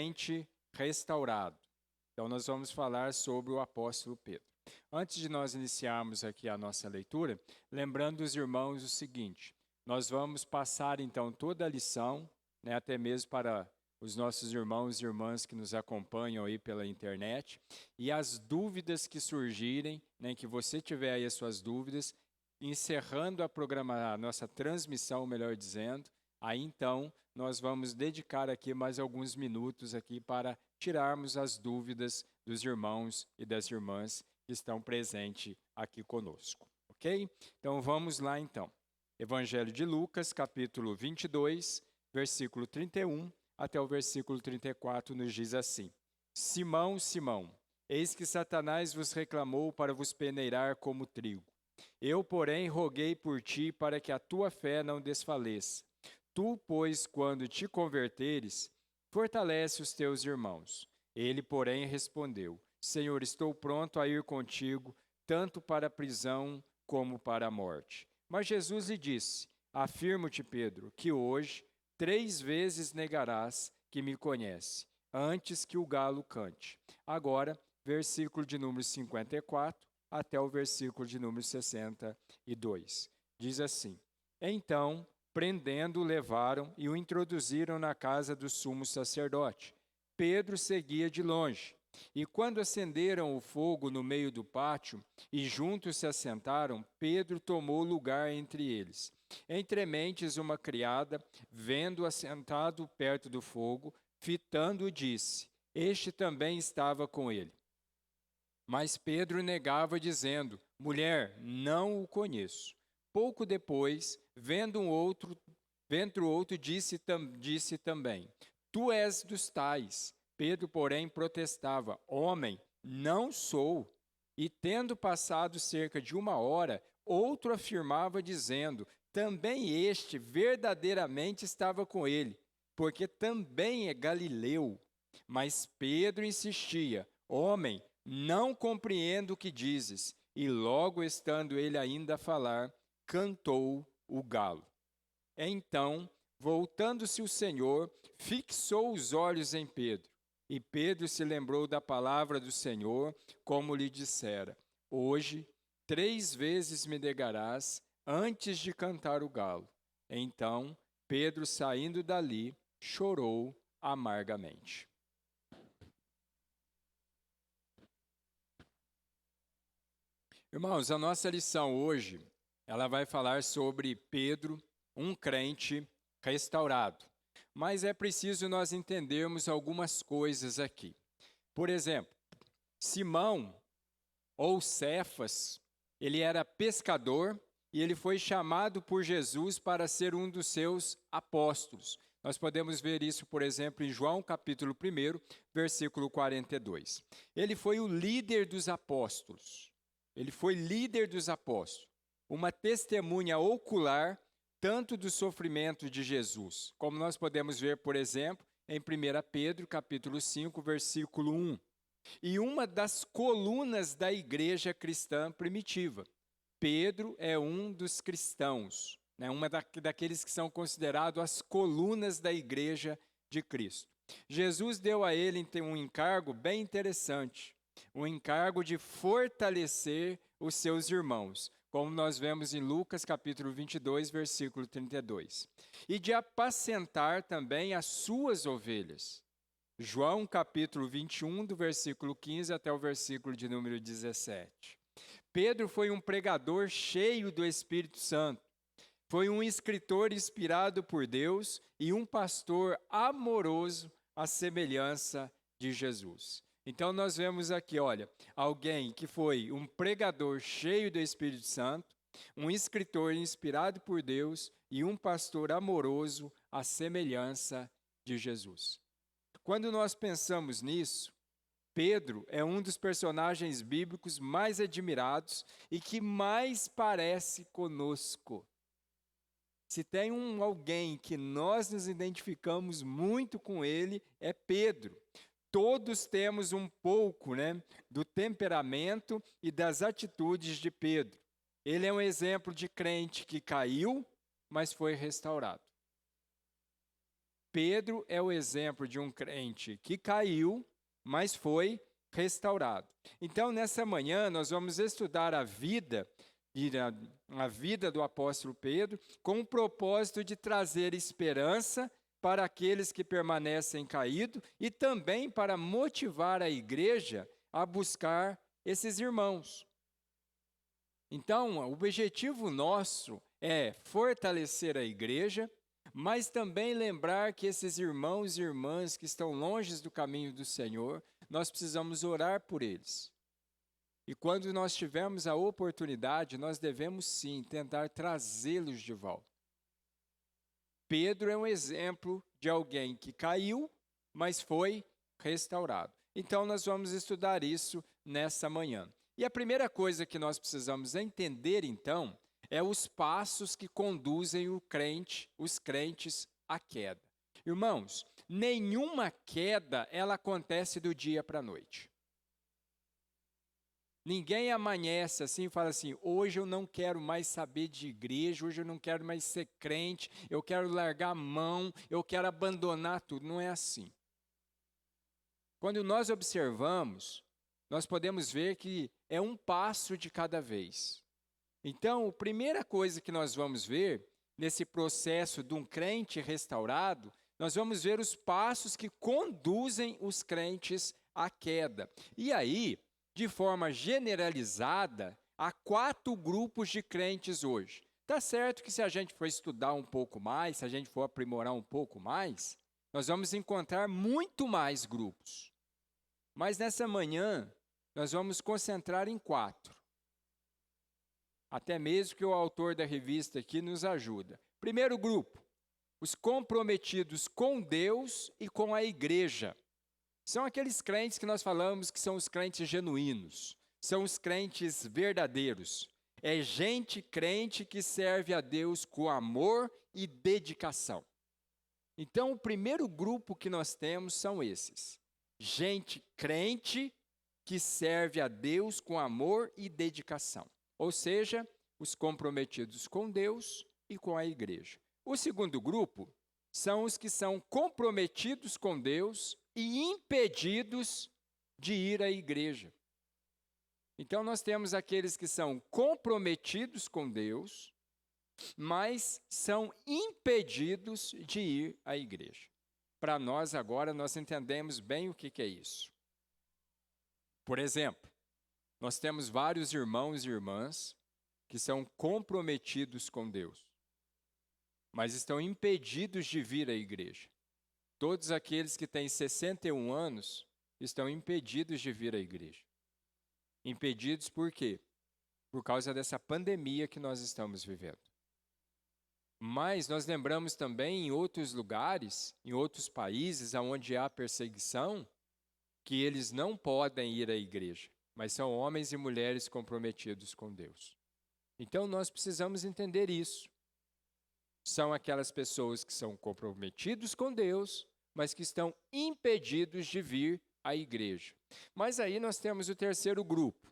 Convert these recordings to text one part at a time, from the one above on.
crente restaurado. Então, nós vamos falar sobre o apóstolo Pedro. Antes de nós iniciarmos aqui a nossa leitura, lembrando os irmãos o seguinte, nós vamos passar então toda a lição, né, até mesmo para os nossos irmãos e irmãs que nos acompanham aí pela internet, e as dúvidas que surgirem, né, que você tiver aí as suas dúvidas, encerrando a nossa transmissão, melhor dizendo, aí então nós vamos dedicar aqui mais alguns minutos aqui para tirarmos as dúvidas dos irmãos e das irmãs que estão presentes aqui conosco, ok? Então vamos lá então. Evangelho de Lucas, capítulo 22, versículo 31 até o versículo 34 nos diz assim: Simão, Simão, eis que Satanás vos reclamou para vos peneirar como trigo. Eu, porém, roguei por ti para que a tua fé não desfaleça. Tu, pois, quando te converteres, fortalece os teus irmãos. Ele, porém, respondeu: Senhor, estou pronto a ir contigo, tanto para a prisão como para a morte. Mas Jesus lhe disse: Afirmo-te, Pedro, que hoje 3 vezes negarás que me conhece, antes que o galo cante. Agora, versículo de número 54 até o versículo de número 62. Diz assim: Então, prendendo-o, levaram e o introduziram na casa do sumo sacerdote. Pedro seguia de longe. E quando acenderam o fogo no meio do pátio e juntos se assentaram, Pedro tomou lugar entre eles. Entre mentes, uma criada, vendo-o assentado perto do fogo, fitando-o, disse: Este também estava com ele. Mas Pedro negava, dizendo: Mulher, não o conheço. Pouco depois, vendo outro, disse também: Tu és dos tais. Pedro, porém, protestava: Homem, não sou. E tendo passado cerca de 1 hora, outro afirmava, dizendo: Também este verdadeiramente estava com ele, porque também é galileu. Mas Pedro insistia: Homem, não compreendo o que dizes. E logo estando ele ainda a falar, cantou o galo. Então, voltando-se o Senhor, fixou os olhos em Pedro. E Pedro se lembrou da palavra do Senhor, como lhe dissera: Hoje 3 vezes me negarás antes de cantar o galo. Então, Pedro, saindo dali, chorou amargamente. Irmãos, a nossa lição hoje, ela vai falar sobre Pedro, um crente restaurado. Mas é preciso nós entendermos algumas coisas aqui. Por exemplo, Simão, ou Cefas, ele era pescador e ele foi chamado por Jesus para ser um dos seus apóstolos. Nós podemos ver isso, por exemplo, em João capítulo 1, versículo 42. Ele foi o líder dos apóstolos. Ele foi líder dos apóstolos, uma testemunha ocular tanto do sofrimento de Jesus, como nós podemos ver, por exemplo, em 1 Pedro, capítulo 5, versículo 1. E uma das colunas da igreja cristã primitiva. Pedro é um dos cristãos, né? Daqueles que são considerados as colunas da igreja de Cristo. Jesus deu a ele então, um encargo bem interessante, um encargo de fortalecer os seus irmãos, como nós vemos em Lucas capítulo 22, versículo 32. E de apacentar também as suas ovelhas. João capítulo 21, do versículo 15 até o versículo de número 17. Pedro foi um pregador cheio do Espírito Santo. Foi um escritor inspirado por Deus e um pastor amoroso à semelhança de Jesus. Então nós vemos aqui, olha, alguém que foi um pregador cheio do Espírito Santo, um escritor inspirado por Deus e um pastor amoroso à semelhança de Jesus. Quando nós pensamos nisso, Pedro é um dos personagens bíblicos mais admirados e que mais parece conosco. Se tem alguém que nós nos identificamos muito com ele, é Pedro. Todos temos um pouco, né, do temperamento e das atitudes de Pedro. Ele é um exemplo de crente que caiu, mas foi restaurado. Pedro é o exemplo de um crente que caiu, mas foi restaurado. Então, nessa manhã, nós vamos estudar a vida do apóstolo Pedro com o propósito de trazer esperança para aqueles que permanecem caídos e também para motivar a igreja a buscar esses irmãos. Então, o objetivo nosso é fortalecer a igreja, mas também lembrar que esses irmãos e irmãs que estão longe do caminho do Senhor, nós precisamos orar por eles. E quando nós tivermos a oportunidade, nós devemos sim tentar trazê-los de volta. Pedro é um exemplo de alguém que caiu, mas foi restaurado. Então, nós vamos estudar isso nessa manhã. E a primeira coisa que nós precisamos entender, então, é os passos que conduzem os crentes à queda. Irmãos, nenhuma queda ela acontece do dia para a noite. Ninguém amanhece assim e fala assim, hoje eu não quero mais saber de igreja, hoje eu não quero mais ser crente, eu quero largar a mão, eu quero abandonar tudo. Não é assim. Quando nós observamos, nós podemos ver que é um passo de cada vez. Então, a primeira coisa que nós vamos ver nesse processo de um crente restaurado, nós vamos ver os passos que conduzem os crentes à queda. E aí, de forma generalizada, há 4 grupos de crentes hoje. Tá certo que se a gente for estudar um pouco mais, se a gente for aprimorar um pouco mais, nós vamos encontrar muito mais grupos. Mas nessa manhã, nós vamos concentrar em 4. Até mesmo que o autor da revista aqui nos ajuda. Primeiro grupo, os comprometidos com Deus e com a igreja. São aqueles crentes que nós falamos que são os crentes genuínos, são os crentes verdadeiros. É gente crente que serve a Deus com amor e dedicação. Então, o primeiro grupo que nós temos são esses. Gente crente que serve a Deus com amor e dedicação. Ou seja, os comprometidos com Deus e com a igreja. O segundo grupo são os que são comprometidos com Deus e impedidos de ir à igreja. Então, nós temos aqueles que são comprometidos com Deus, mas são impedidos de ir à igreja. Para nós, agora, nós entendemos bem o que é isso. Por exemplo, nós temos vários irmãos e irmãs que são comprometidos com Deus, mas estão impedidos de vir à igreja. Todos aqueles que têm 61 anos estão impedidos de vir à igreja. Impedidos por quê? Por causa dessa pandemia que nós estamos vivendo. Mas nós lembramos também em outros lugares, em outros países onde há perseguição, que eles não podem ir à igreja, mas são homens e mulheres comprometidos com Deus. Então nós precisamos entender isso. São aquelas pessoas que são comprometidos com Deus, mas que estão impedidos de vir à igreja. Mas aí nós temos o terceiro grupo.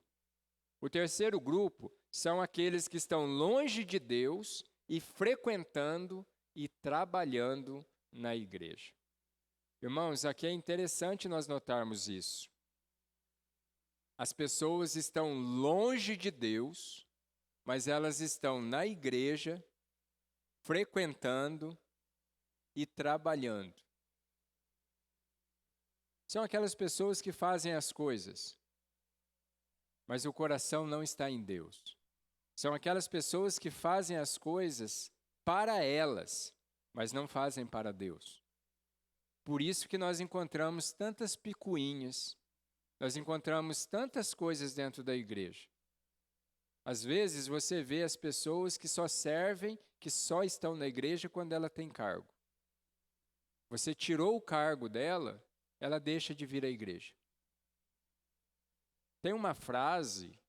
O terceiro grupo são aqueles que estão longe de Deus e frequentando e trabalhando na igreja. Irmãos, aqui é interessante nós notarmos isso. As pessoas estão longe de Deus, mas elas estão na igreja, frequentando e trabalhando. São aquelas pessoas que fazem as coisas, mas o coração não está em Deus. São aquelas pessoas que fazem as coisas para elas, mas não fazem para Deus. Por isso que nós encontramos tantas picuinhas, nós encontramos tantas coisas dentro da igreja. Às vezes você vê as pessoas que só servem, que só estão na igreja quando ela tem cargo. Você tirou o cargo dela, ela deixa de vir à igreja. Tem uma frase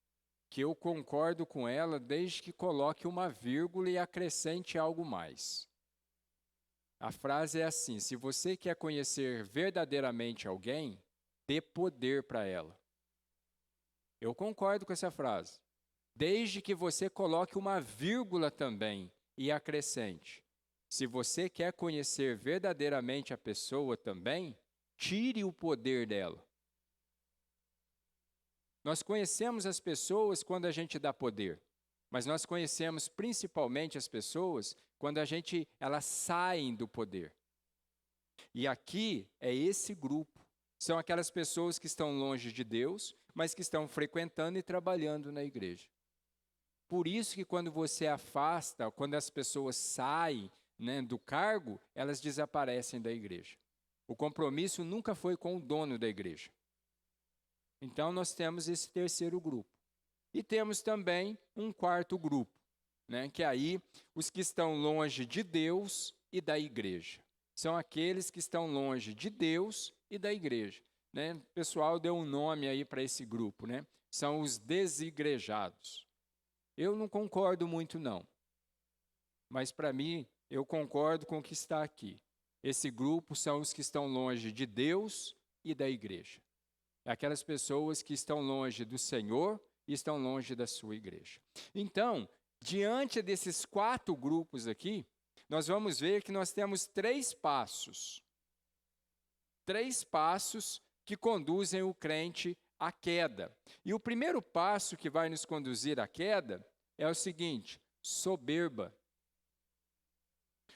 que eu concordo com ela desde que coloque uma vírgula e acrescente algo mais. A frase é assim: se você quer conhecer verdadeiramente alguém, dê poder para ela. Eu concordo com essa frase. Desde que você coloque uma vírgula também e acrescente. Se você quer conhecer verdadeiramente a pessoa também, tire o poder dela. Nós conhecemos as pessoas quando a gente dá poder, mas nós conhecemos principalmente as pessoas quando elas saem do poder. E aqui é esse grupo. São aquelas pessoas que estão longe de Deus, mas que estão frequentando e trabalhando na igreja. Por isso que quando você afasta, quando as pessoas saem, do cargo, elas desaparecem da igreja. O compromisso nunca foi com o dono da igreja. Então nós temos esse terceiro grupo. E temos também um quarto grupo, que aí os que estão longe de Deus e da igreja. São aqueles que estão longe de Deus e da igreja. O pessoal deu um nome aí para esse grupo, São os desigrejados. Eu não concordo muito, não. Mas, para mim, eu concordo com o que está aqui. Esse grupo são os que estão longe de Deus e da igreja. É aquelas pessoas que estão longe do Senhor e estão longe da sua igreja. Então, diante desses 4 grupos aqui, nós vamos ver que nós temos 3 passos. 3 passos que conduzem o crente à queda. E o primeiro passo que vai nos conduzir à queda é o seguinte: soberba.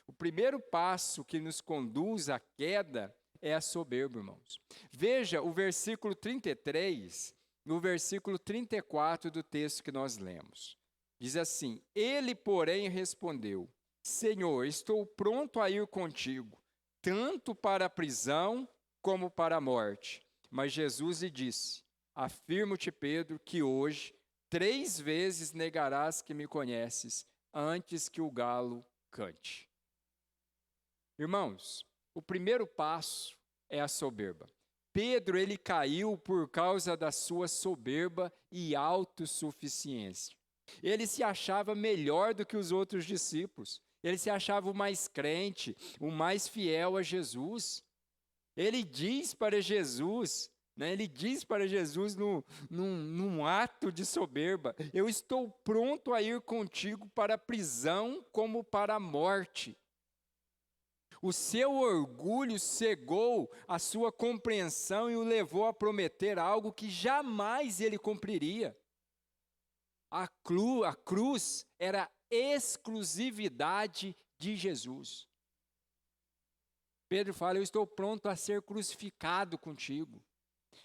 O primeiro passo que nos conduz à queda é a soberba, irmãos. Veja o versículo 33 e o versículo 34 do texto que nós lemos. Diz assim: ele, porém, respondeu: Senhor, estou pronto a ir contigo, tanto para a prisão como para a morte. Mas Jesus lhe disse: afirmo-te, Pedro, que hoje 3 vezes negarás que me conheces, antes que o galo cante. Irmãos, o primeiro passo é a soberba. Pedro, ele caiu por causa da sua soberba e autossuficiência. Ele se achava melhor do que os outros discípulos. Ele se achava o mais crente, o mais fiel a Jesus. Ele diz para Jesus, num ato de soberba: eu estou pronto a ir contigo para a prisão como para a morte. O seu orgulho cegou a sua compreensão e o levou a prometer algo que jamais ele cumpriria. A cruz era exclusividade de Jesus. Pedro fala: eu estou pronto a ser crucificado contigo.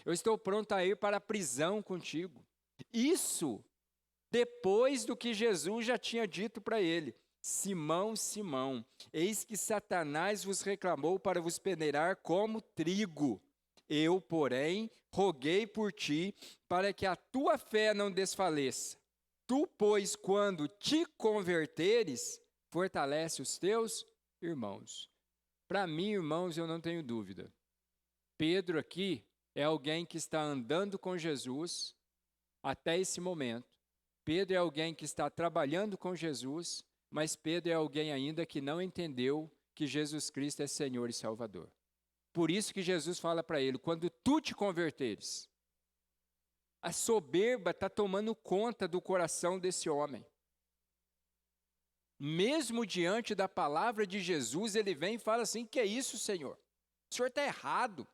Eu estou pronto a ir para a prisão contigo. Isso depois do que Jesus já tinha dito para ele: Simão, Simão, eis que Satanás vos reclamou para vos peneirar como trigo. Eu, porém, roguei por ti para que a tua fé não desfaleça. Tu, pois, quando te converteres, fortalece os teus irmãos. Para mim, irmãos, eu não tenho dúvida. Pedro aqui é alguém que está andando com Jesus até esse momento. Pedro é alguém que está trabalhando com Jesus, mas Pedro é alguém ainda que não entendeu que Jesus Cristo é Senhor e Salvador. Por isso que Jesus fala para ele: quando tu te converteres. A soberba está tomando conta do coração desse homem. Mesmo diante da palavra de Jesus, ele vem e fala assim: que é isso, Senhor? O Senhor está errado.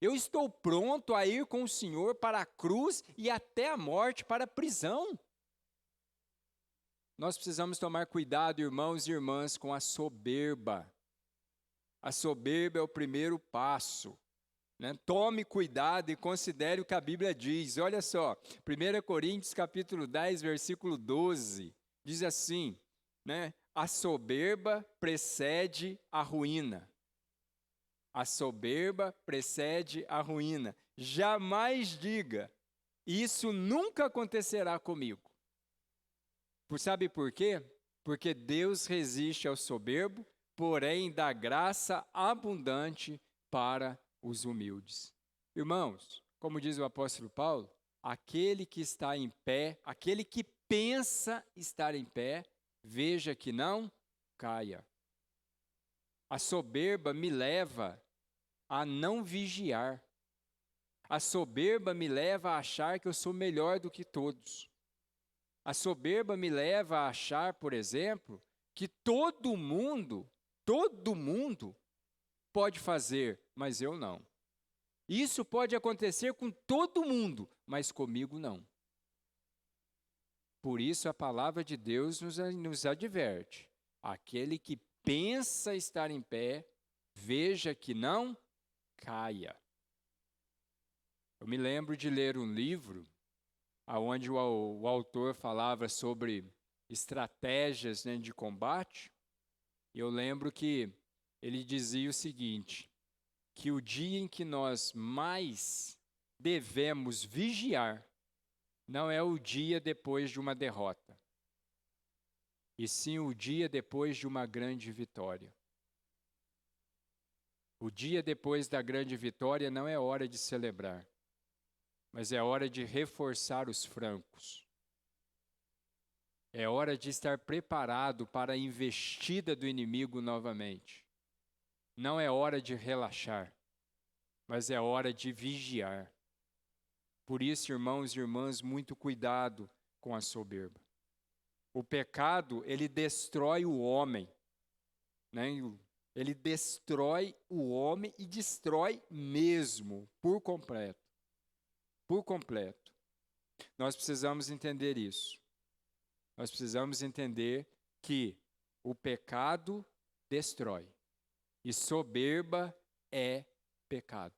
Eu estou pronto a ir com o Senhor para a cruz e até a morte, para a prisão. Nós precisamos tomar cuidado, irmãos e irmãs, com a soberba. A soberba é o primeiro passo. Tome cuidado e considere o que a Bíblia diz. Olha só, 1 Coríntios capítulo 10, versículo 12, diz assim, a soberba precede a ruína. A soberba precede a ruína. Jamais diga: isso nunca acontecerá comigo. Sabe por quê? Porque Deus resiste ao soberbo, porém dá graça abundante para os humildes. Irmãos, como diz o apóstolo Paulo, aquele que está em pé, aquele que pensa estar em pé, veja que não caia. A soberba me leva a não vigiar. A soberba me leva a achar que eu sou melhor do que todos. A soberba me leva a achar, por exemplo, que todo mundo todo mundo pode fazer, mas eu não. Isso pode acontecer com todo mundo, mas comigo não. Por isso a palavra de Deus nos adverte. Aquele que pensa estar em pé, veja que não caia. Eu me lembro de ler um livro onde o autor falava sobre estratégias, né, de combate. E eu lembro que ele dizia o seguinte, que o dia em que nós mais devemos vigiar não é o dia depois de uma derrota, e sim o dia depois de uma grande vitória. O dia depois da grande vitória não é hora de celebrar, mas é hora de reforçar os flancos. É hora de estar preparado para a investida do inimigo novamente. Não é hora de relaxar, mas é hora de vigiar. Por isso, irmãos e irmãs, muito cuidado com a soberba. O pecado, ele destrói o homem, né? Ele destrói o homem e destrói mesmo, por completo. Por completo. Nós precisamos entender isso. Nós precisamos entender que o pecado destrói e soberba é pecado.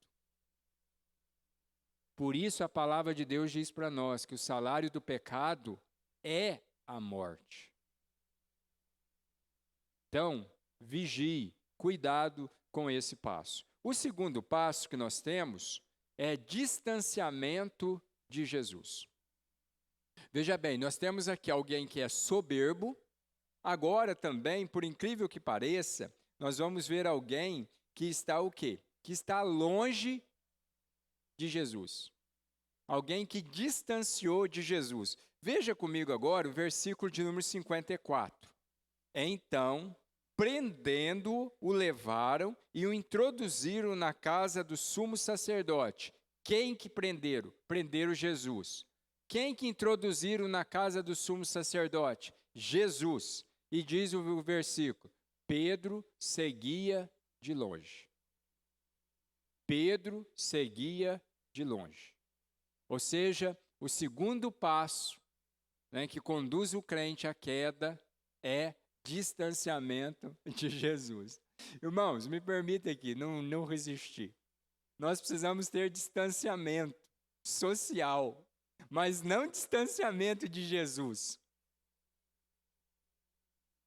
Por isso a palavra de Deus diz para nós que o salário do pecado é a morte. Então, vigie, cuidado com esse passo. O segundo passo que nós temos é distanciamento de Jesus. Veja bem, nós temos aqui alguém que é soberbo. Agora também, por incrível que pareça, nós vamos ver alguém que está o quê? Que está longe de Jesus. Alguém que distanciou de Jesus. Veja comigo agora o versículo de número 54. Então, prendendo-o, o levaram e o introduziram na casa do sumo sacerdote. Quem que prenderam? Prenderam Jesus. Quem que introduziram na casa do sumo sacerdote? Jesus. E diz o versículo, Pedro seguia de longe. Pedro seguia de longe. Ou seja, o segundo passo, né, que conduz o crente à queda é distanciamento de Jesus. Irmãos, me permita aqui, não resistir. Nós precisamos ter distanciamento social, mas não distanciamento de Jesus.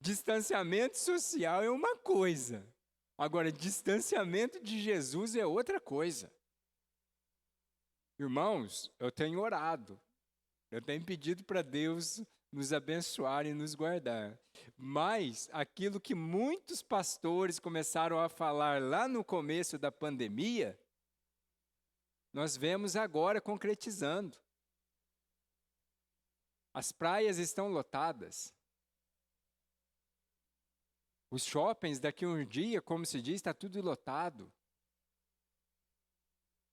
Distanciamento social é uma coisa. Agora, distanciamento de Jesus é outra coisa. Irmãos, eu tenho orado. Eu tenho pedido para Deus nos abençoar e nos guardar. Mas aquilo que muitos pastores começaram a falar lá no começo da pandemia, nós vemos agora concretizando. As praias estão lotadas. Os shoppings, daqui a um dia, como se diz, está tudo lotado.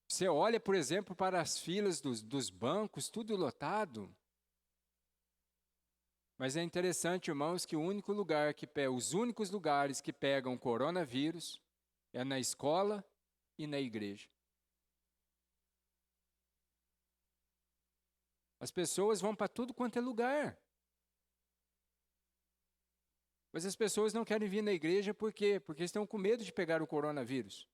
Você olha, por exemplo, para as filas dos bancos, tudo lotado. Mas é interessante, irmãos, que os únicos lugares que pegam coronavírus é na escola e na igreja. As pessoas vão para tudo quanto é lugar. Mas as pessoas não querem vir na igreja por quê? Porque estão com medo de pegar o coronavírus.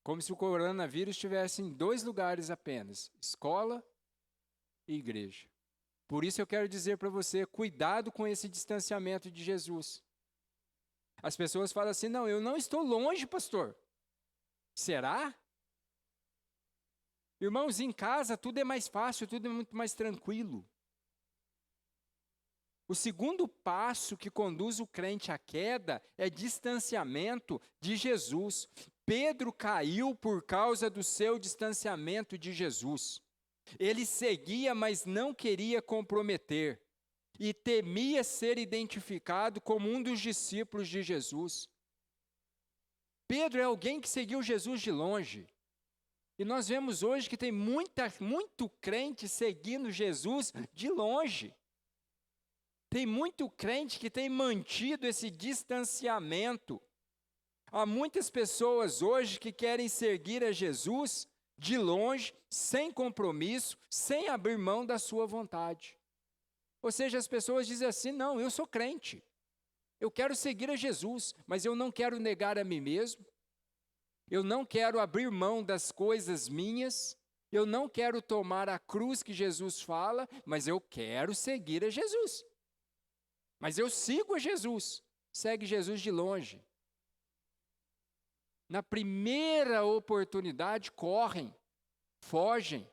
Como se o coronavírus estivesse em 2 lugares apenas, escola e igreja. Por isso eu quero dizer para você, cuidado com esse distanciamento de Jesus. As pessoas falam assim, não, eu não estou longe, pastor. Será? Irmãos, em casa tudo é mais fácil, tudo é muito mais tranquilo. O segundo passo que conduz o crente à queda é distanciamento de Jesus. Pedro caiu por causa do seu distanciamento de Jesus. Ele seguia, mas não queria comprometer. E temia ser identificado como um dos discípulos de Jesus. Pedro é alguém que seguiu Jesus de longe. E nós vemos hoje que tem muito crente seguindo Jesus de longe. Tem muito crente que tem mantido esse distanciamento. Há muitas pessoas hoje que querem seguir a Jesus de longe, sem compromisso, sem abrir mão da sua vontade. Ou seja, as pessoas dizem assim: não, eu sou crente, eu quero seguir a Jesus, mas eu não quero negar a mim mesmo, eu não quero abrir mão das coisas minhas, eu não quero tomar a cruz que Jesus fala, mas eu quero seguir a Jesus. Mas eu sigo a Jesus, segue Jesus de longe. Na primeira oportunidade, correm, fogem.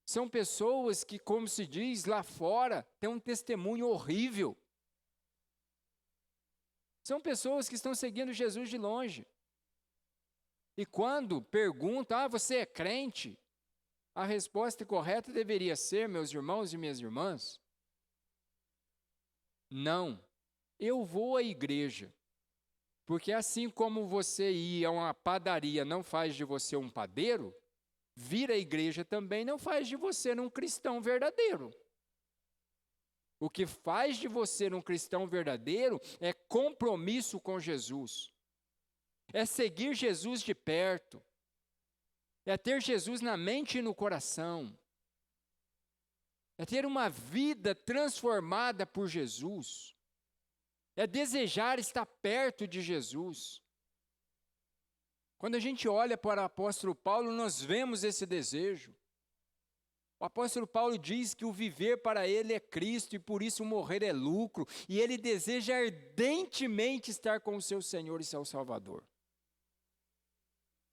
São pessoas que, como se diz lá fora, têm um testemunho horrível. São pessoas que estão seguindo Jesus de longe. E quando perguntam: você é crente? A resposta correta deveria ser: meus irmãos e minhas irmãs, não, eu vou à igreja. Porque assim como você ir a uma padaria não faz de você um padeiro, vir à igreja também não faz de você um cristão verdadeiro. O que faz de você um cristão verdadeiro é compromisso com Jesus. É seguir Jesus de perto. É ter Jesus na mente e no coração. É ter uma vida transformada por Jesus. É desejar estar perto de Jesus. Quando a gente olha para o apóstolo Paulo, nós vemos esse desejo. O apóstolo Paulo diz que o viver para ele é Cristo e por isso o morrer é lucro. E ele deseja ardentemente estar com o seu Senhor e seu Salvador.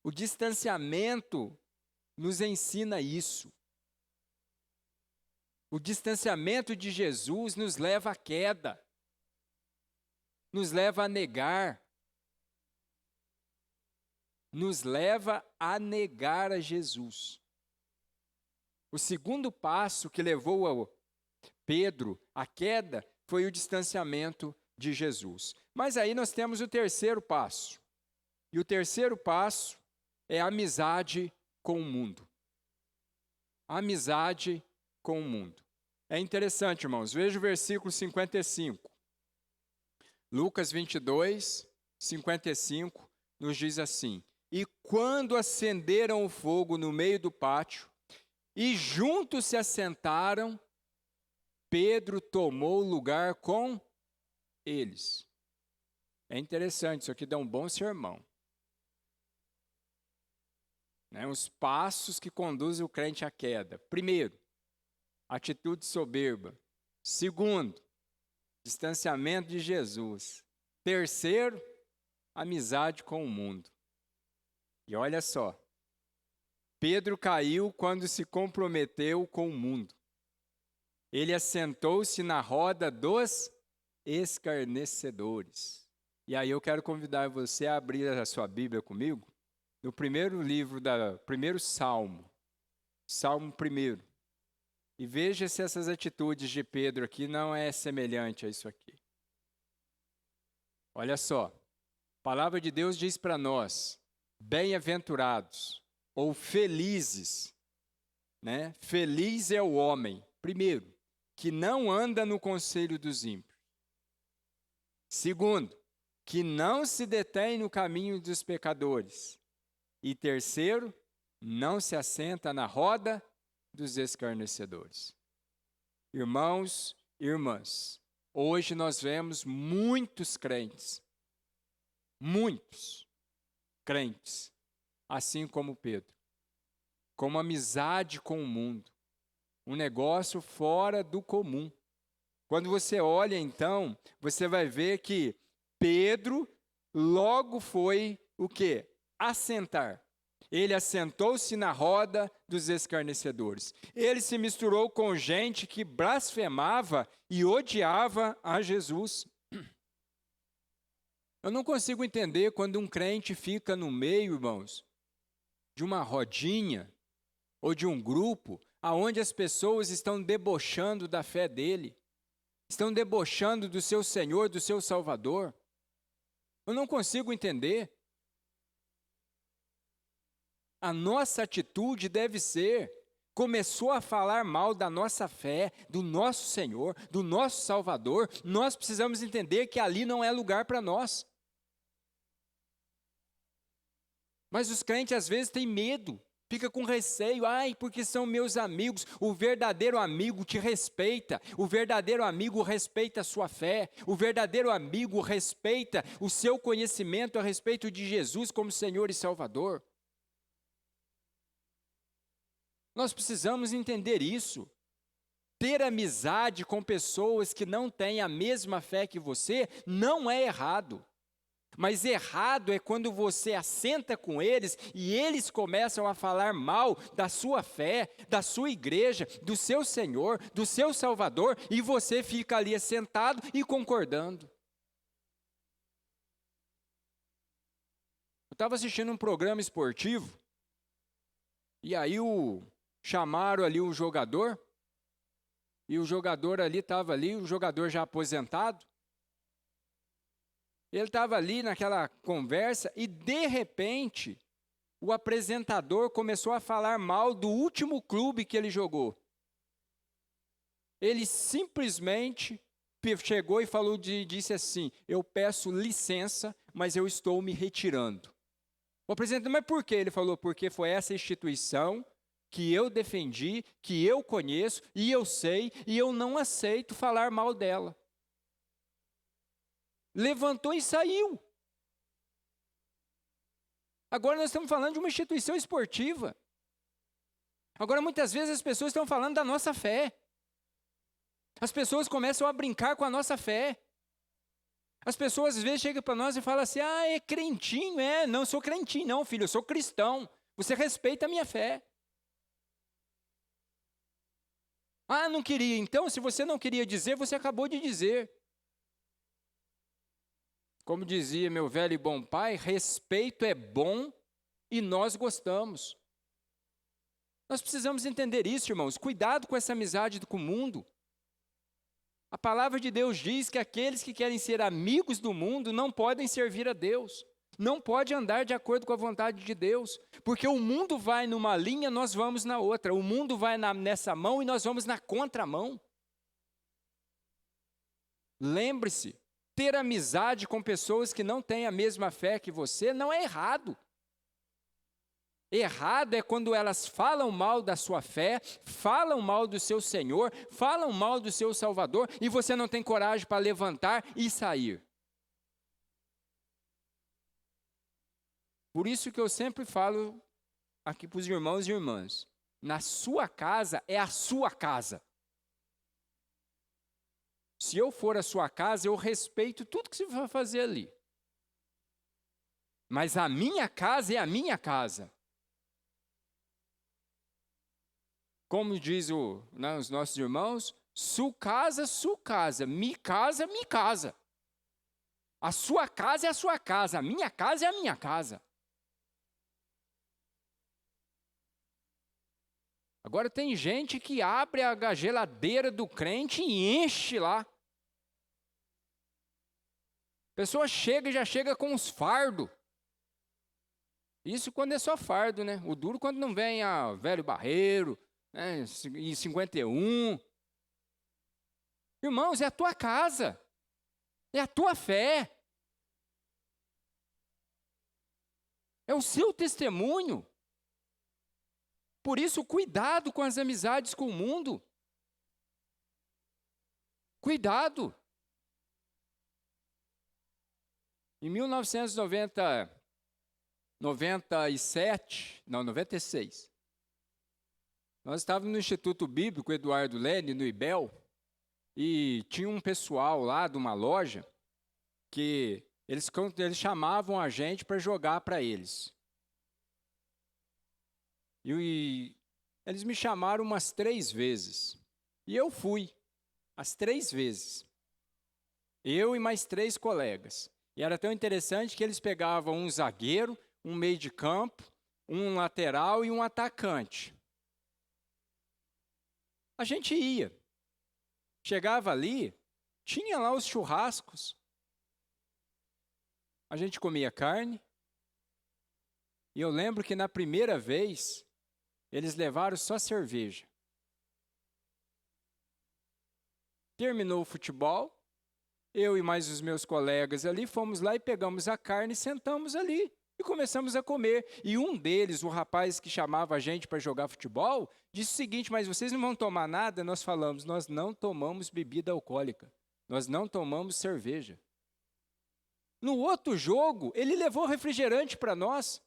O distanciamento nos ensina isso. O distanciamento de Jesus nos leva à queda. Nos leva a negar. Nos leva a negar a Jesus. O segundo passo que levou a Pedro à queda foi o distanciamento de Jesus. Mas aí nós temos o terceiro passo. E o terceiro passo é a amizade com o mundo. A amizade com o mundo. É interessante, irmãos. Veja o versículo 55. Lucas 22, 55, nos diz assim: e quando acenderam o fogo no meio do pátio, e juntos se assentaram, Pedro tomou lugar com eles. É interessante, isso aqui dá um bom sermão. Os passos que conduzem o crente à queda. Primeiro, atitude soberba. Segundo, distanciamento de Jesus. Terceiro, amizade com o mundo. E olha só, Pedro caiu quando se comprometeu com o mundo. Ele assentou-se na roda dos escarnecedores. E aí eu quero convidar você a abrir a sua Bíblia comigo, no primeiro livro, primeiro Salmo, Salmo 1. E veja se essas atitudes de Pedro aqui não é semelhante a isso aqui. Olha só, a palavra de Deus diz para nós: bem-aventurados ou felizes, né? Feliz é o homem, primeiro, que não anda no conselho dos ímpios. Segundo, que não se detém no caminho dos pecadores. E terceiro, não se assenta na roda dos escarnecedores. Irmãos e irmãs, hoje nós vemos muitos crentes, assim como Pedro, com uma amizade com o mundo, um negócio fora do comum. Quando você olha, então, você vai ver que Pedro logo foi o quê? Assentar. Ele assentou-se na roda dos escarnecedores. Ele se misturou com gente que blasfemava e odiava a Jesus. Eu não consigo entender quando um crente fica no meio, irmãos, de uma rodinha ou de um grupo aonde as pessoas estão debochando da fé dele, estão debochando do seu Senhor, do seu Salvador. Eu não consigo entender. A nossa atitude deve ser começou a falar mal da nossa fé, do nosso Senhor, do nosso Salvador, nós precisamos entender que ali não é lugar para nós. Mas os crentes às vezes têm medo, fica com receio, porque são meus amigos. O verdadeiro amigo te respeita, o verdadeiro amigo respeita a sua fé, o verdadeiro amigo respeita o seu conhecimento a respeito de Jesus como Senhor e Salvador. Nós precisamos entender isso. Ter amizade com pessoas que não têm a mesma fé que você não é errado. Mas errado é quando você assenta com eles e eles começam a falar mal da sua fé, da sua igreja, do seu Senhor, do seu Salvador, e você fica ali assentado e concordando. Eu estava assistindo um programa esportivo, e aí chamaram ali um jogador, e o jogador ali estava ali, o jogador já aposentado. Ele estava ali naquela conversa e, de repente, o apresentador começou a falar mal do último clube que ele jogou. Ele simplesmente chegou e disse assim: eu peço licença, mas eu estou me retirando. O apresentador, mas por quê? Ele falou, porque foi essa instituição que eu defendi, que eu conheço, e eu sei, e eu não aceito falar mal dela. Levantou e saiu. Agora nós estamos falando de uma instituição esportiva. Agora muitas vezes as pessoas estão falando da nossa fé. As pessoas começam a brincar com a nossa fé. As pessoas às vezes chegam para nós e falam assim, é crentinho, não sou crentinho não, filho, eu sou cristão. Você respeita a minha fé. Não queria. Então, se você não queria dizer, você acabou de dizer. Como dizia meu velho e bom pai, respeito é bom e nós gostamos. Nós precisamos entender isso, irmãos. Cuidado com essa amizade com o mundo. A palavra de Deus diz que aqueles que querem ser amigos do mundo não podem servir a Deus. Não pode andar de acordo com a vontade de Deus. Porque o mundo vai numa linha, nós vamos na outra. O mundo vai nessa mão e nós vamos na contramão. Lembre-se. Ter amizade com pessoas que não têm a mesma fé que você não é errado. Errado é quando elas falam mal da sua fé, falam mal do seu Senhor, falam mal do seu Salvador e você não tem coragem para levantar e sair. Por isso que eu sempre falo aqui para os irmãos e irmãs, na sua casa é a sua casa. Se eu for à sua casa, eu respeito tudo que você vai fazer ali. Mas a minha casa é a minha casa. Como diz os nossos irmãos, su casa, mi casa. A sua casa é a sua casa, a minha casa é a minha casa. Agora tem gente que abre a geladeira do crente e enche lá. A pessoa já chega com uns fardos. Isso quando é só fardo, né? O duro quando não vem a velho barreiro, né? E 51. Irmãos, é a tua casa. É a tua fé. É o seu testemunho. Por isso, cuidado com as amizades com o mundo. Cuidado. Em 96, nós estávamos no Instituto Bíblico Eduardo Lene, no IBEL, e tinha um pessoal lá de uma loja que eles chamavam a gente para jogar para eles. E eles me chamaram umas 3 vezes. E eu fui, as 3 vezes. Eu e mais 3 colegas. E era tão interessante que eles pegavam um zagueiro, um meio de campo, um lateral e um atacante. A gente ia. Chegava ali, tinha lá os churrascos. A gente comia carne. E eu lembro que na primeira vez, Eles levaram só cerveja. Terminou o futebol, eu e mais os meus colegas ali, fomos lá e pegamos a carne e sentamos ali. E começamos a comer. E um deles, o rapaz que chamava a gente para jogar futebol, disse o seguinte: mas vocês não vão tomar nada? Nós falamos: nós não tomamos bebida alcoólica. Nós não tomamos cerveja. No outro jogo, ele levou refrigerante para nós.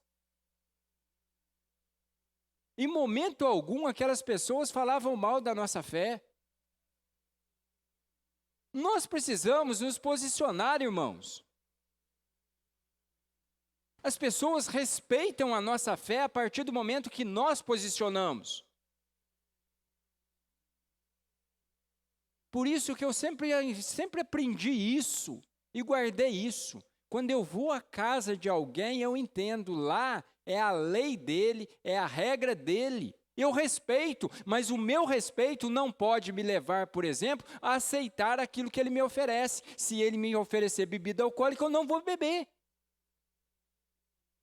Em momento algum, aquelas pessoas falavam mal da nossa fé. Nós precisamos nos posicionar, irmãos. As pessoas respeitam a nossa fé a partir do momento que nós posicionamos. Por isso que eu sempre aprendi isso e guardei isso. Quando eu vou à casa de alguém, eu entendo, lá é a lei dele, é a regra dele. Eu respeito, mas o meu respeito não pode me levar, por exemplo, a aceitar aquilo que ele me oferece. Se ele me oferecer bebida alcoólica, eu não vou beber.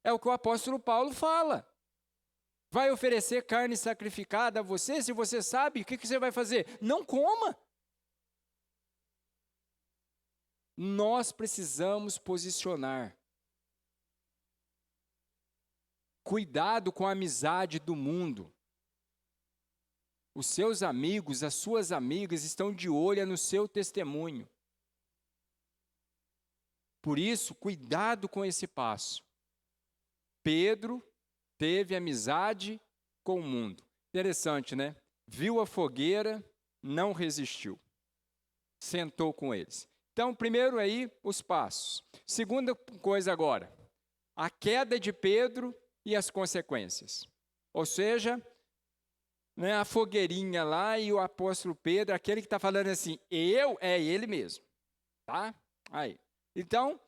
É o que o apóstolo Paulo fala. Vai oferecer carne sacrificada a você? Se você sabe, o que você vai fazer? Não coma. Nós precisamos posicionar. Cuidado com a amizade do mundo. Os seus amigos, as suas amigas estão de olho no seu testemunho. Por isso, cuidado com esse passo. Pedro teve amizade com o mundo. Interessante, né? Viu a fogueira, não resistiu. Sentou com eles. Então, primeiro aí, os passos. Segunda coisa agora, a queda de Pedro e as consequências. Ou seja, né, a fogueirinha lá e o apóstolo Pedro, aquele que está falando assim, é ele mesmo. Tá? Aí. Então,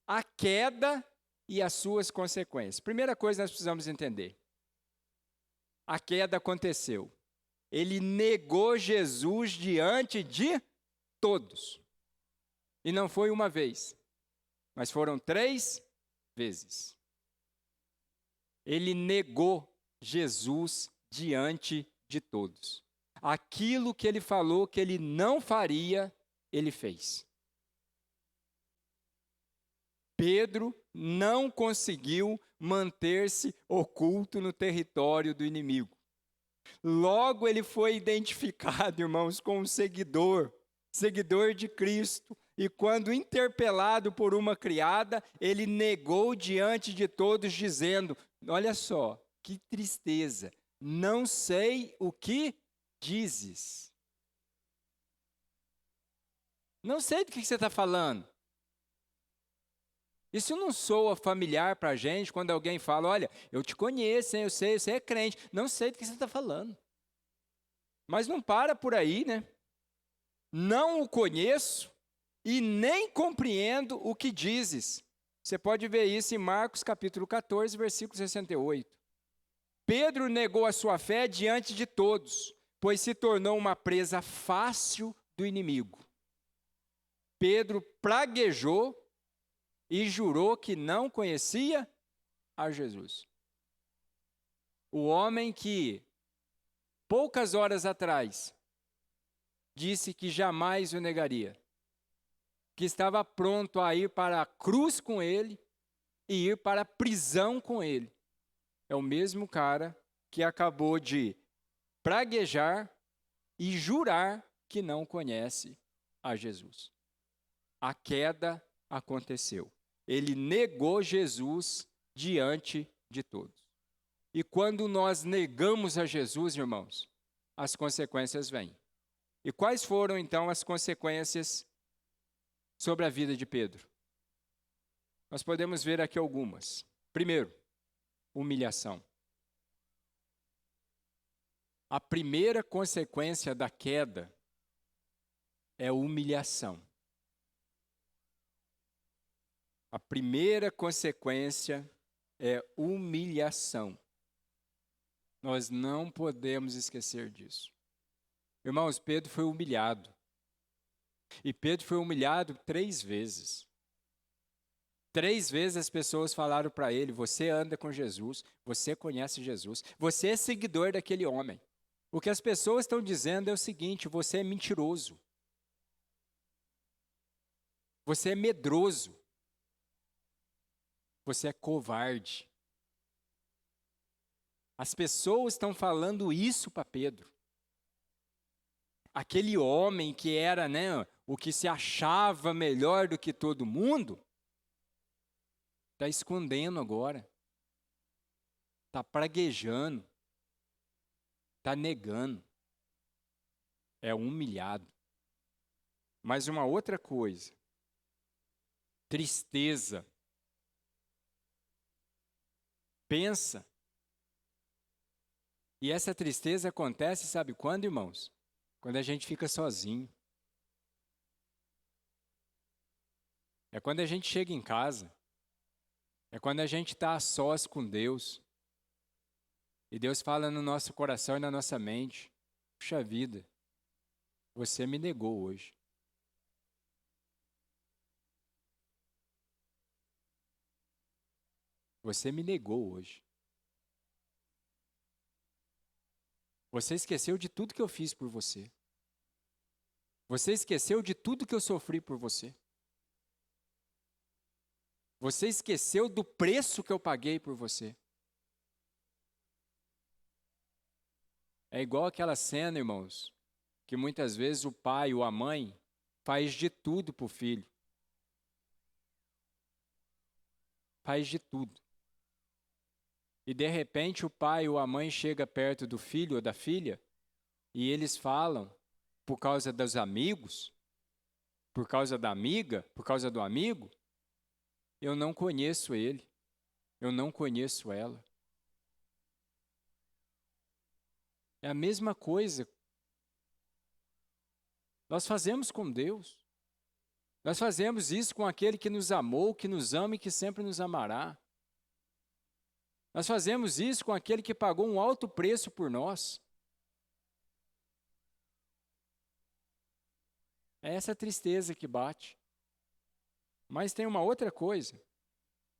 a queda e as suas consequências. Primeira coisa que nós precisamos entender. A queda aconteceu. Ele negou Jesus diante de todos. E não foi uma vez, mas foram 3 vezes. Ele negou Jesus diante de todos. Aquilo que ele falou que ele não faria, ele fez. Pedro não conseguiu manter-se oculto no território do inimigo. Logo ele foi identificado, irmãos, como um seguidor de Cristo. E quando interpelado por uma criada, ele negou diante de todos, dizendo, olha só, que tristeza, não sei o que dizes. Não sei do que você está falando. Isso não soa familiar para a gente quando alguém fala, olha, eu te conheço, hein, eu sei, você é crente. Não sei do que você está falando. Mas não para por aí, né? Não o conheço e nem compreendo o que dizes. Você pode ver isso em Marcos capítulo 14, versículo 68. Pedro negou a sua fé diante de todos, pois se tornou uma presa fácil do inimigo. Pedro praguejou e jurou que não conhecia a Jesus. O homem que, poucas horas atrás, disse que jamais o negaria, que estava pronto a ir para a cruz com ele e ir para a prisão com ele. É o mesmo cara que acabou de praguejar e jurar que não conhece a Jesus. A queda aconteceu. Ele negou Jesus diante de todos. E quando nós negamos a Jesus, irmãos, as consequências vêm. E quais foram, então, as consequências sobre a vida de Pedro? Nós podemos ver aqui algumas. Primeiro, humilhação. A primeira consequência da queda é humilhação. A primeira consequência é humilhação. Nós não podemos esquecer disso. Irmãos, Pedro foi humilhado. E Pedro foi humilhado 3 vezes. 3 vezes as pessoas falaram para ele: você anda com Jesus, você conhece Jesus, você é seguidor daquele homem. O que as pessoas estão dizendo é o seguinte: você é mentiroso, você é medroso, você é covarde. As pessoas estão falando isso para Pedro. Aquele homem que era, o que se achava melhor do que todo mundo, está escondendo agora, está praguejando, está negando, é humilhado. Mas uma outra coisa, tristeza. Pensa. E essa tristeza acontece, sabe quando, irmãos? Quando a gente fica sozinho. É quando a gente chega em casa. É quando a gente está a sós com Deus. E Deus fala no nosso coração e na nossa mente: puxa vida, você me negou hoje. Você me negou hoje. Você esqueceu de tudo que eu fiz por você. Você esqueceu de tudo que eu sofri por você. Você esqueceu do preço que eu paguei por você. É igual aquela cena, irmãos, que muitas vezes o pai ou a mãe faz de tudo para o filho. Faz de tudo. E de repente o pai ou a mãe chega perto do filho ou da filha e eles falam, por causa dos amigos, por causa da amiga, por causa do amigo: eu não conheço ele, eu não conheço ela. É a mesma coisa. Nós fazemos com Deus. Nós fazemos isso com aquele que nos amou, que nos ama e que sempre nos amará. Nós fazemos isso com aquele que pagou um alto preço por nós. É essa tristeza que bate. Mas tem uma outra coisa: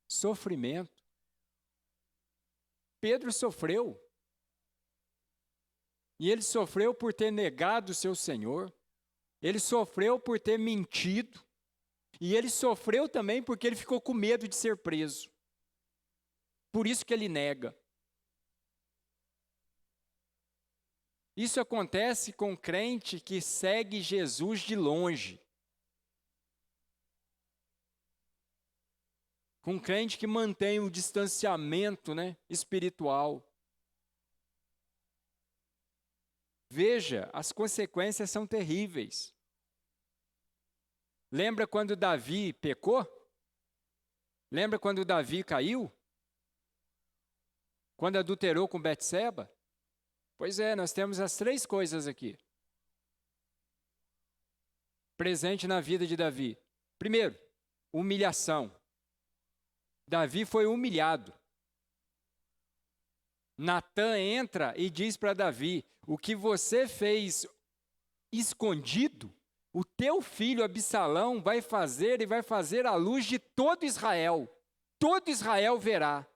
sofrimento. Pedro sofreu. E ele sofreu por ter negado o seu Senhor. Ele sofreu por ter mentido. E ele sofreu também porque ele ficou com medo de ser preso. Por isso que ele nega. Isso acontece com o crente que segue Jesus de longe. Com um crente que mantém o distanciamento, espiritual. Veja, as consequências são terríveis. Lembra quando Davi pecou? Lembra quando Davi caiu? Quando adulterou com Betseba? Pois é, nós temos as 3 coisas aqui. Presente na vida de Davi. Primeiro, humilhação. Davi foi humilhado. Natã entra e diz para Davi: o que você fez escondido, o teu filho Absalão vai fazer e vai fazer à luz de todo Israel. Todo Israel verá.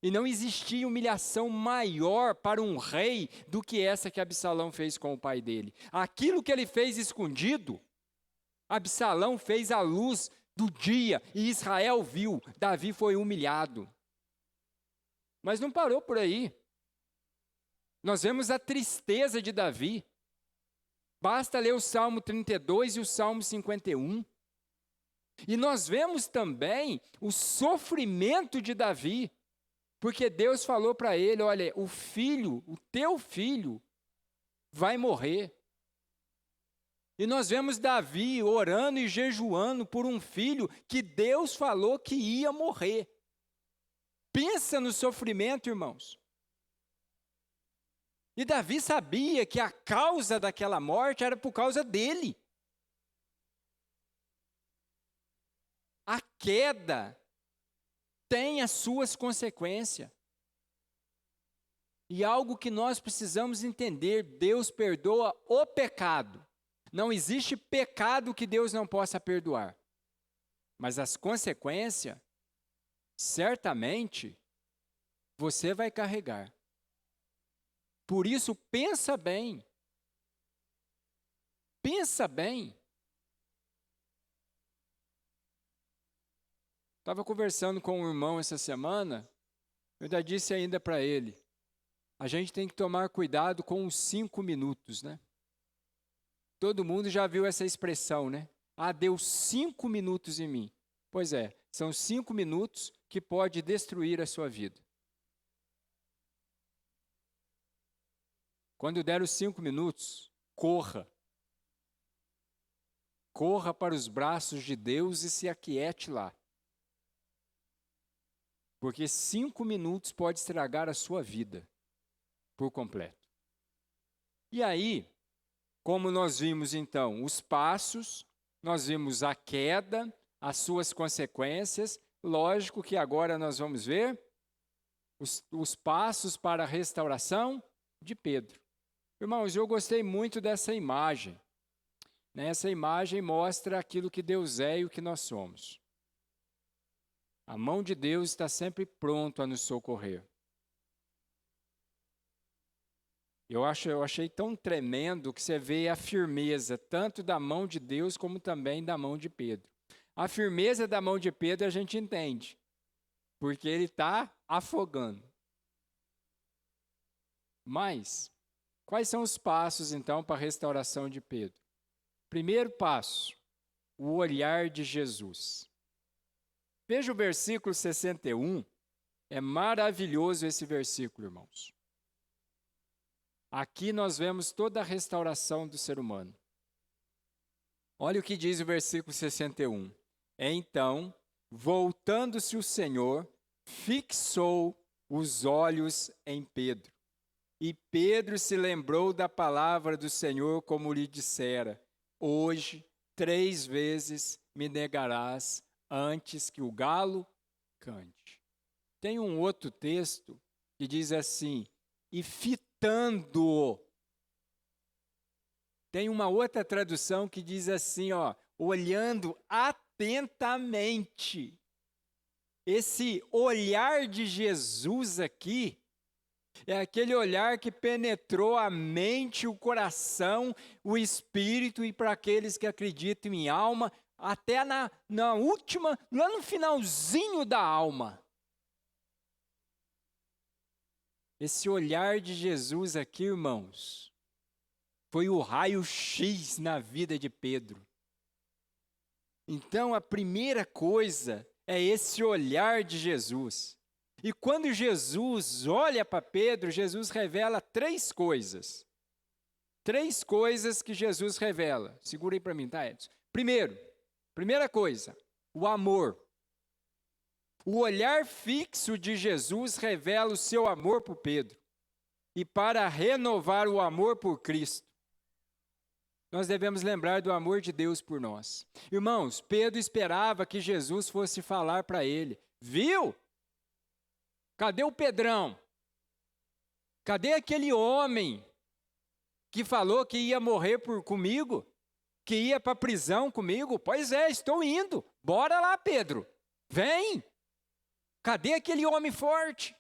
E não existia humilhação maior para um rei do que essa que Absalão fez com o pai dele. Aquilo que ele fez escondido, Absalão fez à luz do dia e Israel viu. Davi foi humilhado. Mas não parou por aí. Nós vemos a tristeza de Davi. Basta ler o Salmo 32 e o Salmo 51. E nós vemos também o sofrimento de Davi. Porque Deus falou para ele: olha, o teu filho vai morrer. E nós vemos Davi orando e jejuando por um filho que Deus falou que ia morrer. Pensa no sofrimento, irmãos. E Davi sabia que a causa daquela morte era por causa dele. A queda tem as suas consequências. E algo que nós precisamos entender: Deus perdoa o pecado. Não existe pecado que Deus não possa perdoar. Mas as consequências, certamente, você vai carregar. Por isso, pensa bem. Pensa bem. Estava conversando com um irmão essa semana, eu ainda disse ainda para ele, a gente tem que tomar cuidado com os 5 minutos, né? Todo mundo já viu essa expressão, né? Ah, deu 5 minutos em mim. Pois é, são 5 minutos que pode destruir a sua vida. Quando der os 5 minutos, corra. Corra para os braços de Deus e se aquiete lá. Porque 5 minutos pode estragar a sua vida por completo. E aí, como nós vimos então os passos, nós vimos a queda, as suas consequências, lógico que agora nós vamos ver os passos para a restauração de Pedro. Irmãos, eu gostei muito dessa imagem. Essa imagem mostra aquilo que Deus é e o que nós somos. A mão de Deus está sempre pronto a nos socorrer. Eu achei tão tremendo que você vê a firmeza, tanto da mão de Deus como também da mão de Pedro. A firmeza da mão de Pedro a gente entende, porque ele está afogando. Mas, quais são os passos então para a restauração de Pedro? Primeiro passo, o olhar de Jesus. Veja o versículo 61, é maravilhoso esse versículo, irmãos. Aqui nós vemos toda a restauração do ser humano. Olha o que diz o versículo 61. Então, voltando-se o Senhor, fixou os olhos em Pedro. E Pedro se lembrou da palavra do Senhor, como lhe dissera: hoje, 3 vezes me negarás antes que o galo cante. Tem um outro texto que diz assim, e fitando-o. Tem uma outra tradução que diz assim, olhando atentamente. Esse olhar de Jesus aqui é aquele olhar que penetrou a mente, o coração, o espírito, e para aqueles que acreditam em alma, até na última, lá no finalzinho da alma. Esse olhar de Jesus aqui, irmãos, foi o raio-x na vida de Pedro. Então, a primeira coisa é esse olhar de Jesus. E quando Jesus olha para Pedro, Jesus revela 3 coisas. 3 coisas que Jesus revela. Segura aí para mim, tá, Edson? Primeira coisa, o amor. O olhar fixo de Jesus revela o seu amor por Pedro. E para renovar o amor por Cristo, nós devemos lembrar do amor de Deus por nós. Irmãos, Pedro esperava que Jesus fosse falar para ele: viu? Cadê o Pedrão? Cadê aquele homem que falou que ia morrer comigo? Que ia para a prisão comigo? Pois é, estou indo. Bora lá, Pedro. Vem. Cadê aquele homem forte?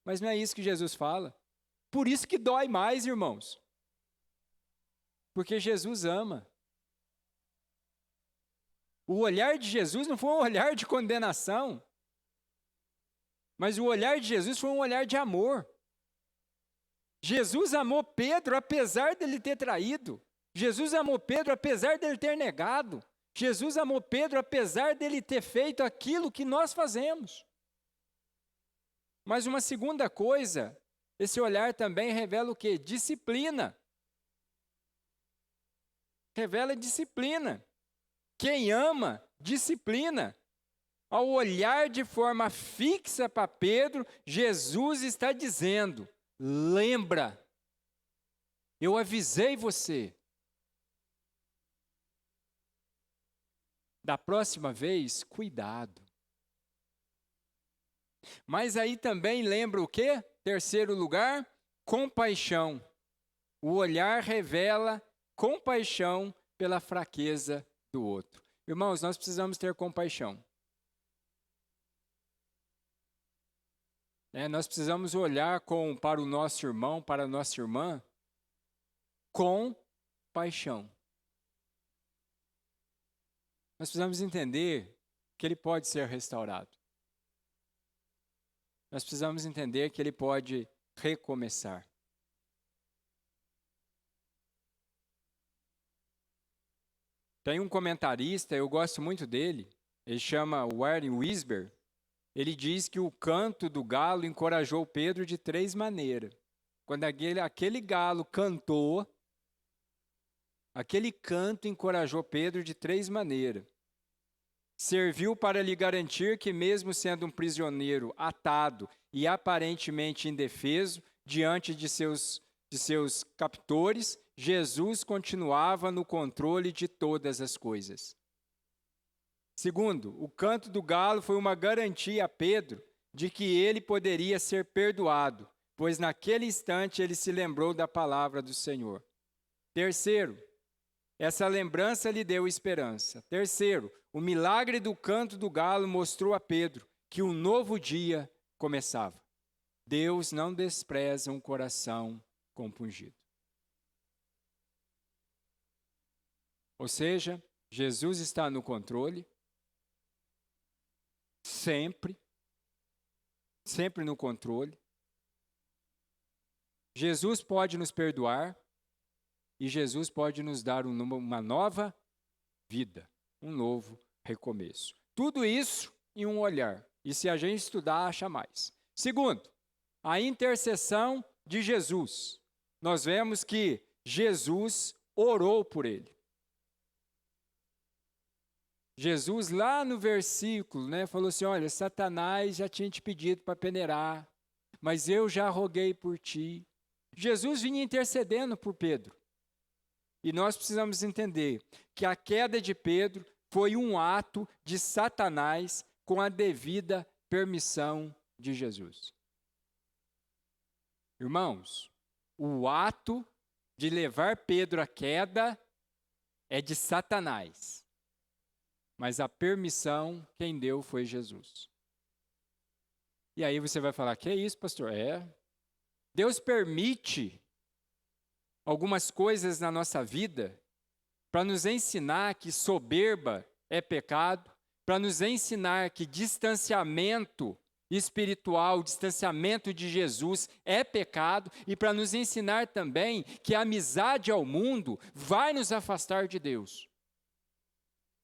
Mas não é isso que Jesus fala. Por isso que dói mais, irmãos. Porque Jesus ama. O olhar de Jesus não foi um olhar de condenação, mas o olhar de Jesus foi um olhar de amor. Jesus amou Pedro apesar dele ter traído. Jesus amou Pedro apesar dele ter negado. Jesus amou Pedro apesar dele ter feito aquilo que nós fazemos. Mas uma segunda coisa, esse olhar também revela o quê? Disciplina. Revela disciplina. Quem ama, disciplina. Ao olhar de forma fixa para Pedro, Jesus está dizendo: lembra, eu avisei você. Da próxima vez, cuidado. Mas aí também lembra o quê? Terceiro lugar, compaixão. O olhar revela compaixão pela fraqueza do outro. Irmãos, nós precisamos ter compaixão. Nós precisamos olhar para o nosso irmão, para a nossa irmã, com paixão. Nós precisamos entender que ele pode ser restaurado. Nós precisamos entender que ele pode recomeçar. Tem um comentarista, eu gosto muito dele, ele chama Warren Wiersbe. Ele diz que o canto do galo encorajou Pedro de 3 maneiras. Quando aquele galo cantou, aquele canto encorajou Pedro de 3 maneiras. Serviu para lhe garantir que, mesmo sendo um prisioneiro atado e aparentemente indefeso diante de seus captores, Jesus continuava no controle de todas as coisas. Segundo, o canto do galo foi uma garantia a Pedro de que ele poderia ser perdoado, pois naquele instante ele se lembrou da palavra do Senhor. Terceiro, essa lembrança lhe deu esperança. Terceiro, o milagre do canto do galo mostrou a Pedro que um novo dia começava. Deus não despreza um coração compungido. Ou seja, Jesus está no controle, sempre no controle. Jesus pode nos perdoar e Jesus pode nos dar uma nova vida, um novo recomeço. Tudo isso em um olhar. E se a gente estudar, acha mais. Segundo, a intercessão de Jesus. Nós vemos que Jesus orou por ele. Jesus, lá no versículo, falou assim, olha, Satanás já tinha te pedido para peneirar, mas eu já roguei por ti. Jesus vinha intercedendo por Pedro. E nós precisamos entender que a queda de Pedro foi um ato de Satanás com a devida permissão de Jesus. Irmãos, o ato de levar Pedro à queda é de Satanás. Mas a permissão, quem deu foi Jesus. E aí você vai falar, que é isso, pastor? Deus permite algumas coisas na nossa vida para nos ensinar que soberba é pecado, para nos ensinar que distanciamento espiritual, distanciamento de Jesus é pecado e para nos ensinar também que a amizade ao mundo vai nos afastar de Deus.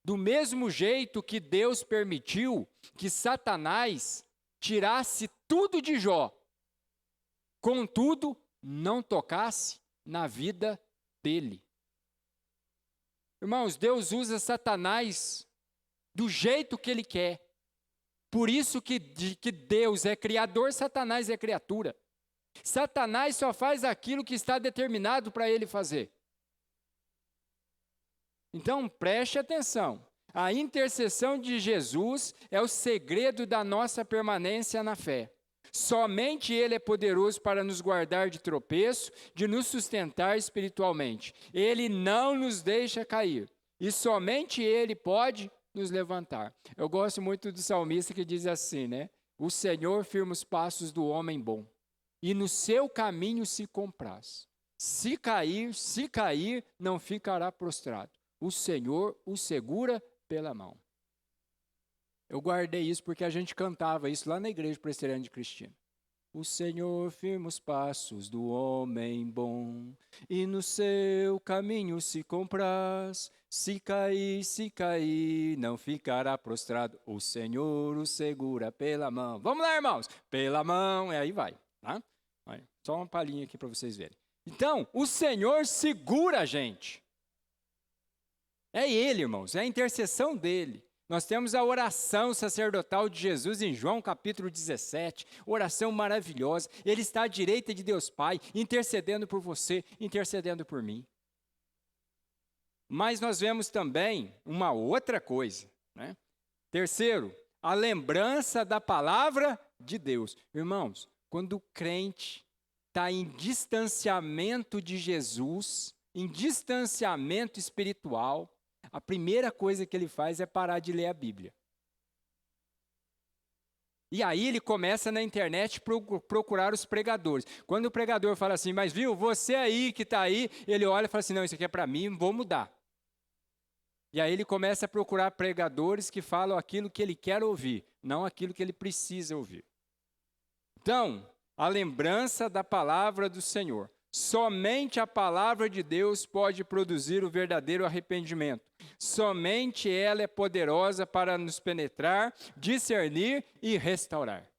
Do mesmo jeito que Deus permitiu que Satanás tirasse tudo de Jó, contudo, não tocasse na vida dele. Irmãos, Deus usa Satanás do jeito que ele quer. Por isso que Deus é criador, Satanás é criatura. Satanás só faz aquilo que está determinado para ele fazer. Então, preste atenção. A intercessão de Jesus é o segredo da nossa permanência na fé. Somente Ele é poderoso para nos guardar de tropeço, de nos sustentar espiritualmente. Ele não nos deixa cair. E somente Ele pode nos levantar. Eu gosto muito do salmista que diz assim, O Senhor firma os passos do homem bom, e no seu caminho se compraz. Se cair, não ficará prostrado. O Senhor o segura pela mão. Eu guardei isso porque a gente cantava isso lá na igreja presbiteriana de Cristina. O Senhor firma os passos do homem bom, e no seu caminho se compraz. Se cair, não ficará prostrado. O Senhor o segura pela mão. Vamos lá, irmãos. Pela mão, e aí vai. Tá? Só uma palhinha aqui para vocês verem. Então, o Senhor segura a gente. É Ele, irmãos, é a intercessão dEle. Nós temos a oração sacerdotal de Jesus em João capítulo 17, oração maravilhosa. Ele está à direita de Deus Pai, intercedendo por você, intercedendo por mim. Mas nós vemos também uma outra coisa, Terceiro, a lembrança da palavra de Deus. Irmãos, quando o crente está em distanciamento de Jesus, em distanciamento espiritual, a primeira coisa que ele faz é parar de ler a Bíblia. E aí ele começa na internet procurar os pregadores. Quando o pregador fala assim, mas viu, você aí que está aí, ele olha e fala assim, não, isso aqui é para mim, vou mudar. E aí ele começa a procurar pregadores que falam aquilo que ele quer ouvir, não aquilo que ele precisa ouvir. Então, a lembrança da palavra do Senhor. Somente a palavra de Deus pode produzir o verdadeiro arrependimento. Somente ela é poderosa para nos penetrar, discernir e restaurar.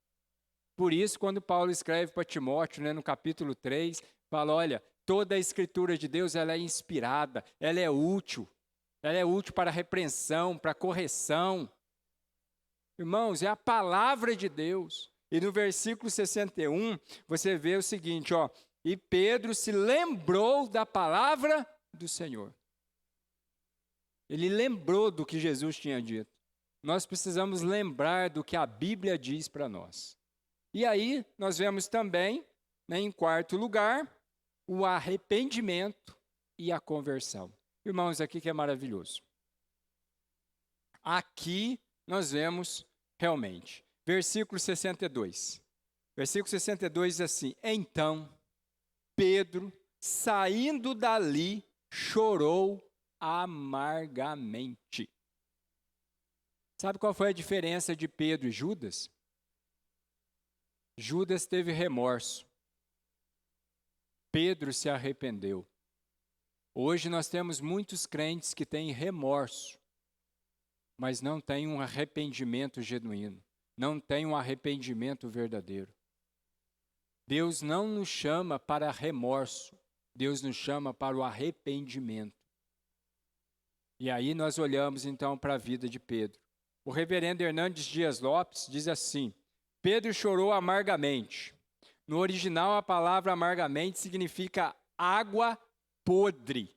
Por isso, quando Paulo escreve para Timóteo, no capítulo 3, fala, olha, toda a escritura de Deus ela é inspirada, ela é útil. Ela é útil para a repreensão, para a correção. Irmãos, é a palavra de Deus. E no versículo 61, você vê o seguinte, ó, e Pedro se lembrou da palavra do Senhor. Ele lembrou do que Jesus tinha dito. Nós precisamos lembrar do que a Bíblia diz para nós. E aí, nós vemos também, em quarto lugar, o arrependimento e a conversão. Irmãos, aqui que é maravilhoso. Aqui nós vemos realmente. Versículo 62. Versículo 62 diz assim, então Pedro, saindo dali, chorou amargamente. Sabe qual foi a diferença de Pedro e Judas? Judas teve remorso. Pedro se arrependeu. Hoje nós temos muitos crentes que têm remorso, mas não têm um arrependimento genuíno, não têm um arrependimento verdadeiro. Deus não nos chama para remorso, Deus nos chama para o arrependimento. E aí nós olhamos então para a vida de Pedro. O reverendo Hernandes Dias Lopes diz assim, Pedro chorou amargamente. No original a palavra amargamente significa água podre.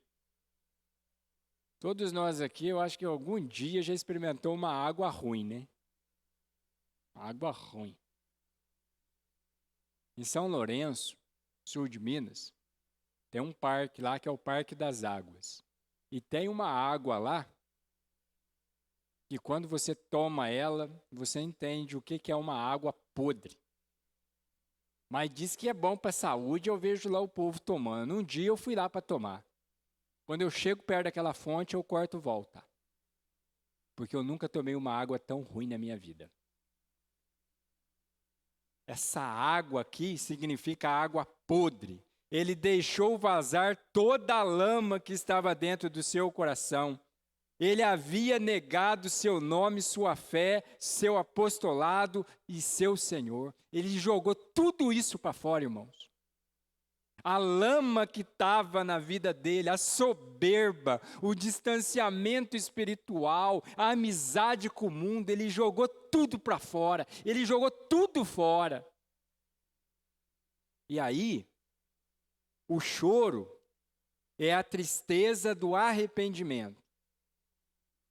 Todos nós aqui, eu acho que algum dia já experimentou uma água ruim, né? Água ruim. Em São Lourenço, sul de Minas, tem um parque lá que é o Parque das Águas. E tem uma água lá que quando você toma ela, você entende o que é uma água podre. Mas diz que é bom para a saúde, eu vejo lá o povo tomando. Um dia eu fui lá para tomar. Quando eu chego perto daquela fonte, eu corto volta. Porque eu nunca tomei uma água tão ruim na minha vida. Essa água aqui significa água podre. Ele deixou vazar toda a lama que estava dentro do seu coração. Ele havia negado seu nome, sua fé, seu apostolado e seu Senhor. Ele jogou tudo isso para fora, irmãos. A lama que estava na vida dele, a soberba, o distanciamento espiritual, a amizade com o mundo, ele jogou tudo para fora. Ele jogou tudo fora. E aí, o choro é a tristeza do arrependimento.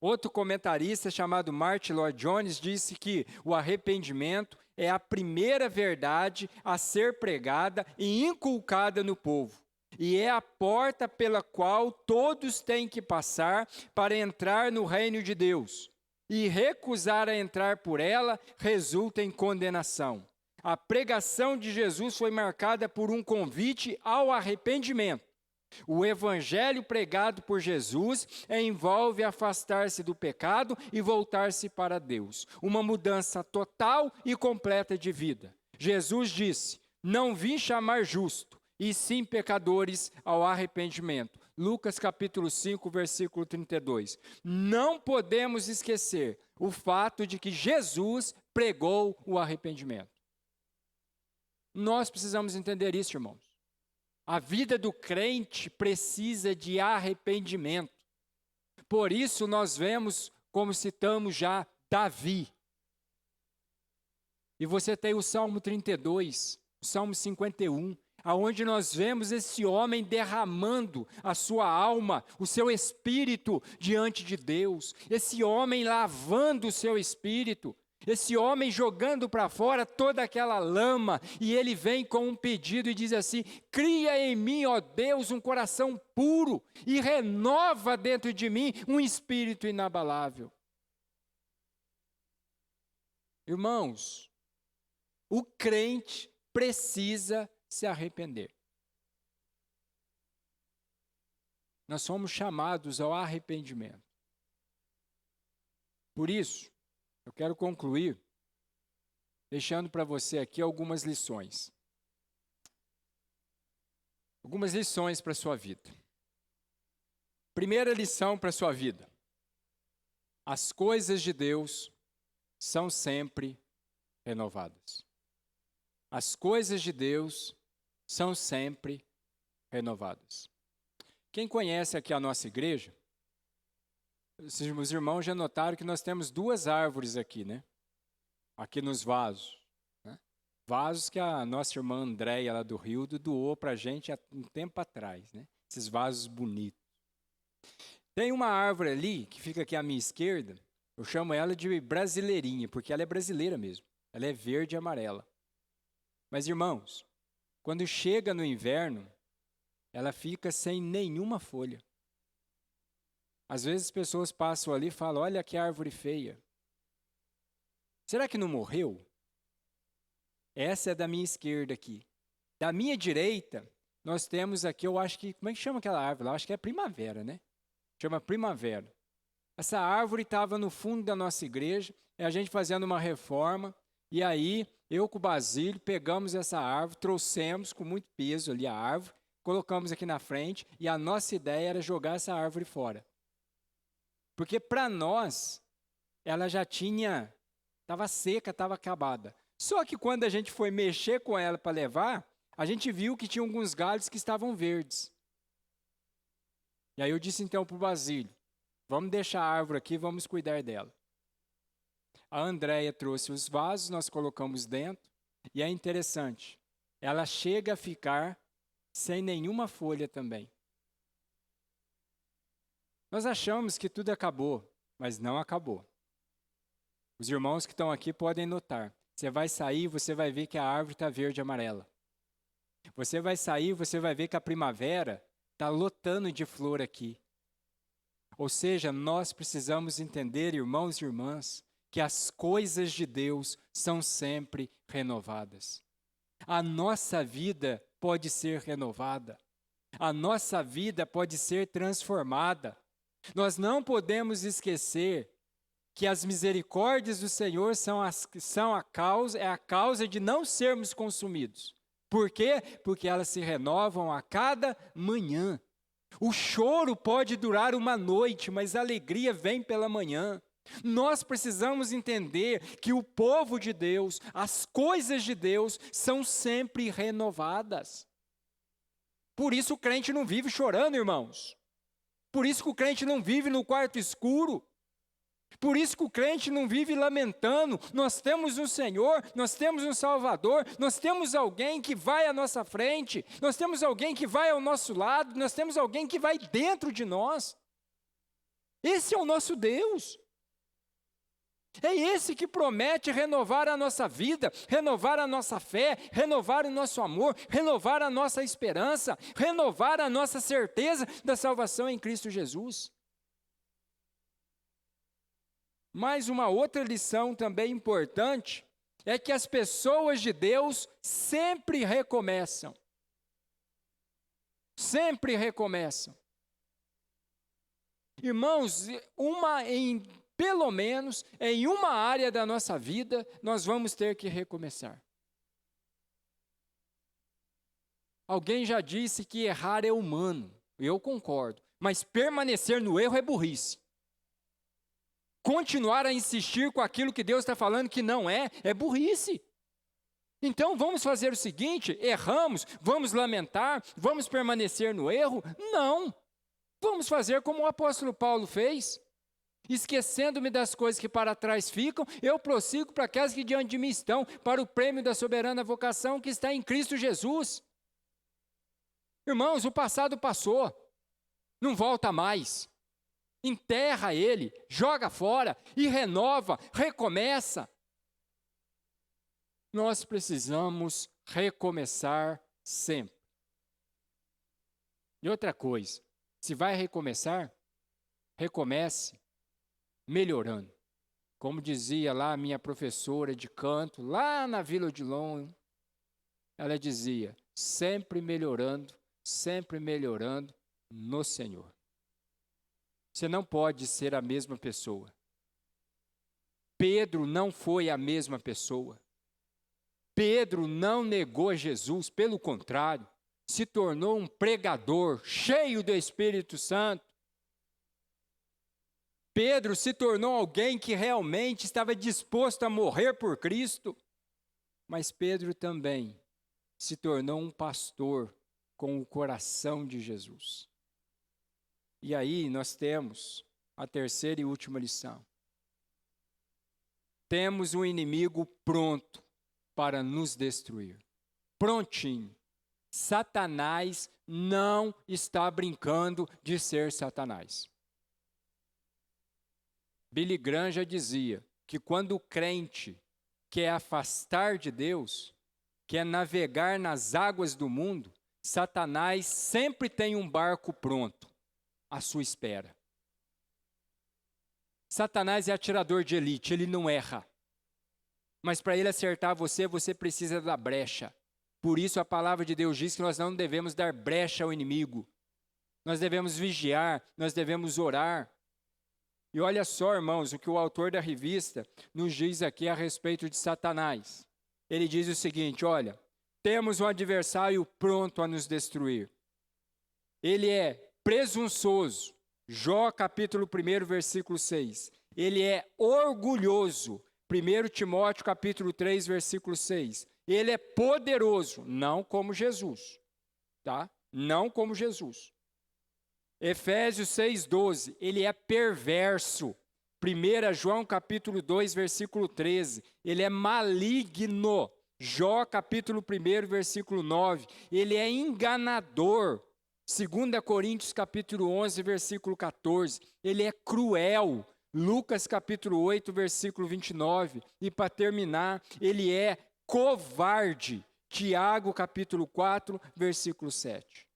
Outro comentarista chamado Martin Lloyd-Jones disse que o arrependimento é a primeira verdade a ser pregada e inculcada no povo. E é a porta pela qual todos têm que passar para entrar no reino de Deus. E recusar a entrar por ela resulta em condenação. A pregação de Jesus foi marcada por um convite ao arrependimento. O evangelho pregado por Jesus envolve afastar-se do pecado e voltar-se para Deus. Uma mudança total e completa de vida. Jesus disse, não vim chamar justo, e sim pecadores ao arrependimento. Lucas capítulo 5, versículo 32. Não podemos esquecer o fato de que Jesus pregou o arrependimento. Nós precisamos entender isso, irmãos. A vida do crente precisa de arrependimento. Por isso nós vemos, como citamos já, Davi. E você tem o Salmo 32, o Salmo 51, aonde nós vemos esse homem derramando a sua alma, o seu espírito diante de Deus. Esse homem lavando o seu espírito. esse homem jogando para fora toda aquela lama, e ele vem com um pedido e diz assim: cria em mim, ó Deus, um coração puro, e renova dentro de mim um espírito inabalável. Irmãos, o crente precisa se arrepender. Nós somos chamados ao arrependimento. Por isso, eu quero concluir deixando para você aqui algumas lições. Algumas lições para a sua vida. Primeira lição para a sua vida: as coisas de Deus são sempre renovadas. As coisas de Deus são sempre renovadas. Quem conhece aqui a nossa igreja, os irmãos já notaram que nós temos 2 árvores aqui, né? Aqui nos vasos. Né? Vasos que a nossa irmã Andréia, lá do Rio, doou para a gente há um tempo atrás, né? Esses vasos bonitos. Tem uma árvore ali, que fica aqui à minha esquerda, eu chamo ela de brasileirinha, porque ela é brasileira mesmo. Ela é verde e amarela. Mas, irmãos, quando chega no inverno, ela fica sem nenhuma folha. Às vezes as pessoas passam ali e falam: olha que árvore feia. Será que não morreu? Essa é da minha esquerda aqui. Da minha direita, nós temos aqui, eu acho que, como é que chama aquela árvore lá? Eu acho que é primavera, né? Chama primavera. Essa árvore estava no fundo da nossa igreja, a gente fazendo uma reforma, e aí eu com o Basílio pegamos essa árvore, trouxemos com muito peso ali a árvore, colocamos aqui na frente, e a nossa ideia era jogar essa árvore fora. Porque para nós, ela já estava seca, estava acabada. Só que quando a gente foi mexer com ela para levar, a gente viu que tinha alguns galhos que estavam verdes. E aí eu disse então para o Basílio: vamos deixar a árvore aqui, vamos cuidar dela. A Andréia trouxe os vasos, nós colocamos dentro, e é interessante, ela chega a ficar sem nenhuma folha também. Nós achamos que tudo acabou, mas não acabou. Os irmãos que estão aqui podem notar. Você vai sair, você vai ver que a árvore está verde e amarela. Você vai sair, você vai ver que a primavera está lotando de flor aqui. Ou seja, nós precisamos entender, irmãos e irmãs, que as coisas de Deus são sempre renovadas. A nossa vida pode ser renovada. A nossa vida pode ser transformada. Nós não podemos esquecer que as misericórdias do Senhor são a causa de não sermos consumidos. Por quê? Porque elas se renovam a cada manhã. O choro pode durar uma noite, mas a alegria vem pela manhã. Nós precisamos entender que o povo de Deus, as coisas de Deus, são sempre renovadas. Por isso o crente não vive chorando, irmãos. Por isso que o crente não vive no quarto escuro. Por isso que o crente não vive lamentando. Nós temos um Senhor, nós temos um Salvador, nós temos alguém que vai à nossa frente, nós temos alguém que vai ao nosso lado, nós temos alguém que vai dentro de nós. Esse é o nosso Deus. É esse que promete renovar a nossa vida, renovar a nossa fé, renovar o nosso amor, renovar a nossa esperança, renovar a nossa certeza da salvação em Cristo Jesus. Mas uma outra lição também importante é que as pessoas de Deus sempre recomeçam. Sempre recomeçam. Irmãos, pelo menos em uma área da nossa vida, nós vamos ter que recomeçar. Alguém já disse que errar é humano, eu concordo, mas permanecer no erro é burrice. Continuar a insistir com aquilo que Deus está falando que não é burrice. Então vamos fazer o seguinte: erramos, vamos lamentar, vamos permanecer no erro? Não. Vamos fazer como o apóstolo Paulo fez. Esquecendo-me das coisas que para trás ficam, eu prossigo para aquelas que diante de mim estão, para o prêmio da soberana vocação que está em Cristo Jesus. Irmãos, o passado passou, não volta mais. Enterra ele, joga fora e renova, recomeça. Nós precisamos recomeçar sempre. E outra coisa, se vai recomeçar, recomece melhorando. Como dizia lá a minha professora de canto, lá na Vila Odilon, ela dizia, sempre melhorando no Senhor. Você não pode ser a mesma pessoa. Pedro não foi a mesma pessoa. Pedro não negou Jesus, pelo contrário, se tornou um pregador cheio do Espírito Santo. Pedro se tornou alguém que realmente estava disposto a morrer por Cristo. Mas Pedro também se tornou um pastor com o coração de Jesus. E aí nós temos a terceira e última lição. Temos um inimigo pronto para nos destruir. Prontinho. Satanás não está brincando de ser Satanás. Billy Graham já dizia que quando o crente quer afastar de Deus, quer navegar nas águas do mundo, Satanás sempre tem um barco pronto à sua espera. Satanás é atirador de elite, ele não erra. Mas para ele acertar você, você precisa da brecha. Por isso a palavra de Deus diz que nós não devemos dar brecha ao inimigo. Nós devemos vigiar, nós devemos orar. E olha só, irmãos, o que o autor da revista nos diz aqui a respeito de Satanás. Ele diz o seguinte, olha, temos um adversário pronto a nos destruir. Ele é presunçoso. Jó capítulo 1, versículo 6. Ele é orgulhoso. 1 Timóteo capítulo 3, versículo 6. Ele é poderoso, não como Jesus, tá? Não como Jesus. Efésios 6:12, ele é perverso. 1 João capítulo 2, versículo 13, ele é maligno. Jó capítulo 1, versículo 9, ele é enganador. 2 Coríntios capítulo 11, versículo 14, ele é cruel. Lucas capítulo 8, versículo 29, e para terminar, ele é covarde. Tiago capítulo 4, versículo 7.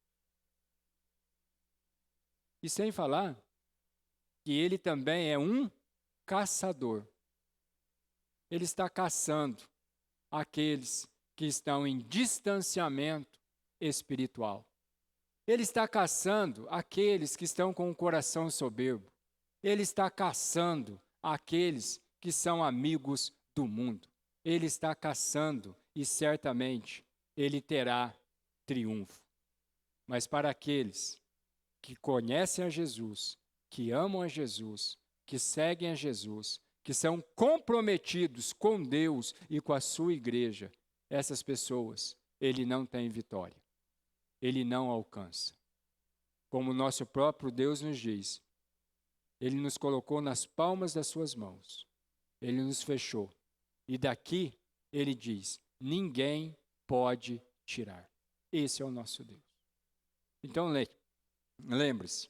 E sem falar que ele também é um caçador. Ele está caçando aqueles que estão em distanciamento espiritual. Ele está caçando aqueles que estão com o coração soberbo. Ele está caçando aqueles que são amigos do mundo. Ele está caçando e certamente ele terá triunfo. Mas para aqueles que conhecem a Jesus, que amam a Jesus, que seguem a Jesus, que são comprometidos com Deus e com a sua igreja, essas pessoas, ele não tem vitória. Ele não alcança. Como o nosso próprio Deus nos diz, ele nos colocou nas palmas das suas mãos. Ele nos fechou. E daqui, ele diz, ninguém pode tirar. Esse é o nosso Deus. Então, lembre-se,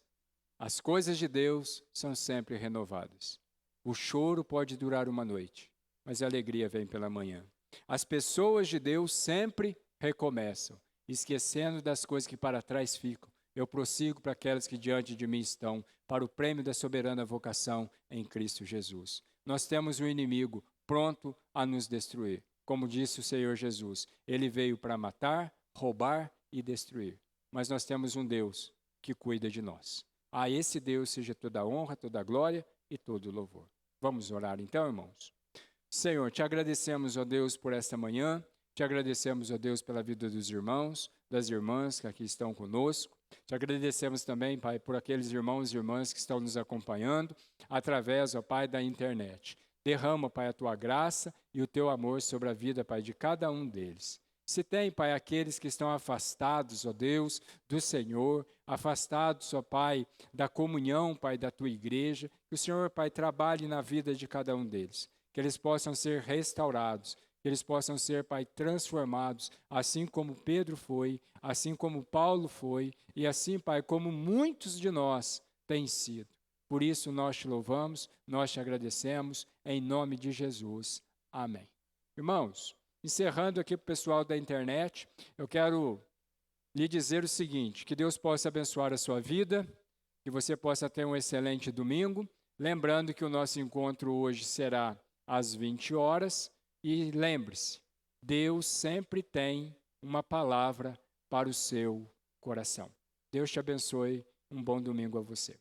as coisas de Deus são sempre renovadas. O choro pode durar uma noite, mas a alegria vem pela manhã. As pessoas de Deus sempre recomeçam, esquecendo das coisas que para trás ficam. Eu prossigo para aquelas que diante de mim estão, para o prêmio da soberana vocação em Cristo Jesus. Nós temos um inimigo pronto a nos destruir. Como disse o Senhor Jesus, ele veio para matar, roubar e destruir. Mas nós temos um Deus que cuida de nós. A esse Deus seja toda a honra, toda a glória e todo o louvor. Vamos orar então, irmãos? Senhor, te agradecemos, ó Deus, por esta manhã. Te agradecemos, ó Deus, pela vida dos irmãos, das irmãs que aqui estão conosco. Te agradecemos também, Pai, por aqueles irmãos e irmãs que estão nos acompanhando através, ó Pai, da internet. Derrama, Pai, a tua graça e o teu amor sobre a vida, Pai, de cada um deles. Se tem, Pai, aqueles que estão afastados, ó Deus, do Senhor, afastados, ó Pai, da comunhão, Pai, da tua igreja, que o Senhor, Pai, trabalhe na vida de cada um deles, que eles possam ser restaurados, que eles possam ser, Pai, transformados, assim como Pedro foi, assim como Paulo foi, e assim, Pai, como muitos de nós têm sido. Por isso nós te louvamos, nós te agradecemos, em nome de Jesus. Amém. Irmãos, encerrando aqui para o pessoal da internet, eu quero lhe dizer o seguinte, que Deus possa abençoar a sua vida, que você possa ter um excelente domingo, lembrando que o nosso encontro hoje será às 20 horas, e lembre-se, Deus sempre tem uma palavra para o seu coração. Deus te abençoe, um bom domingo a você.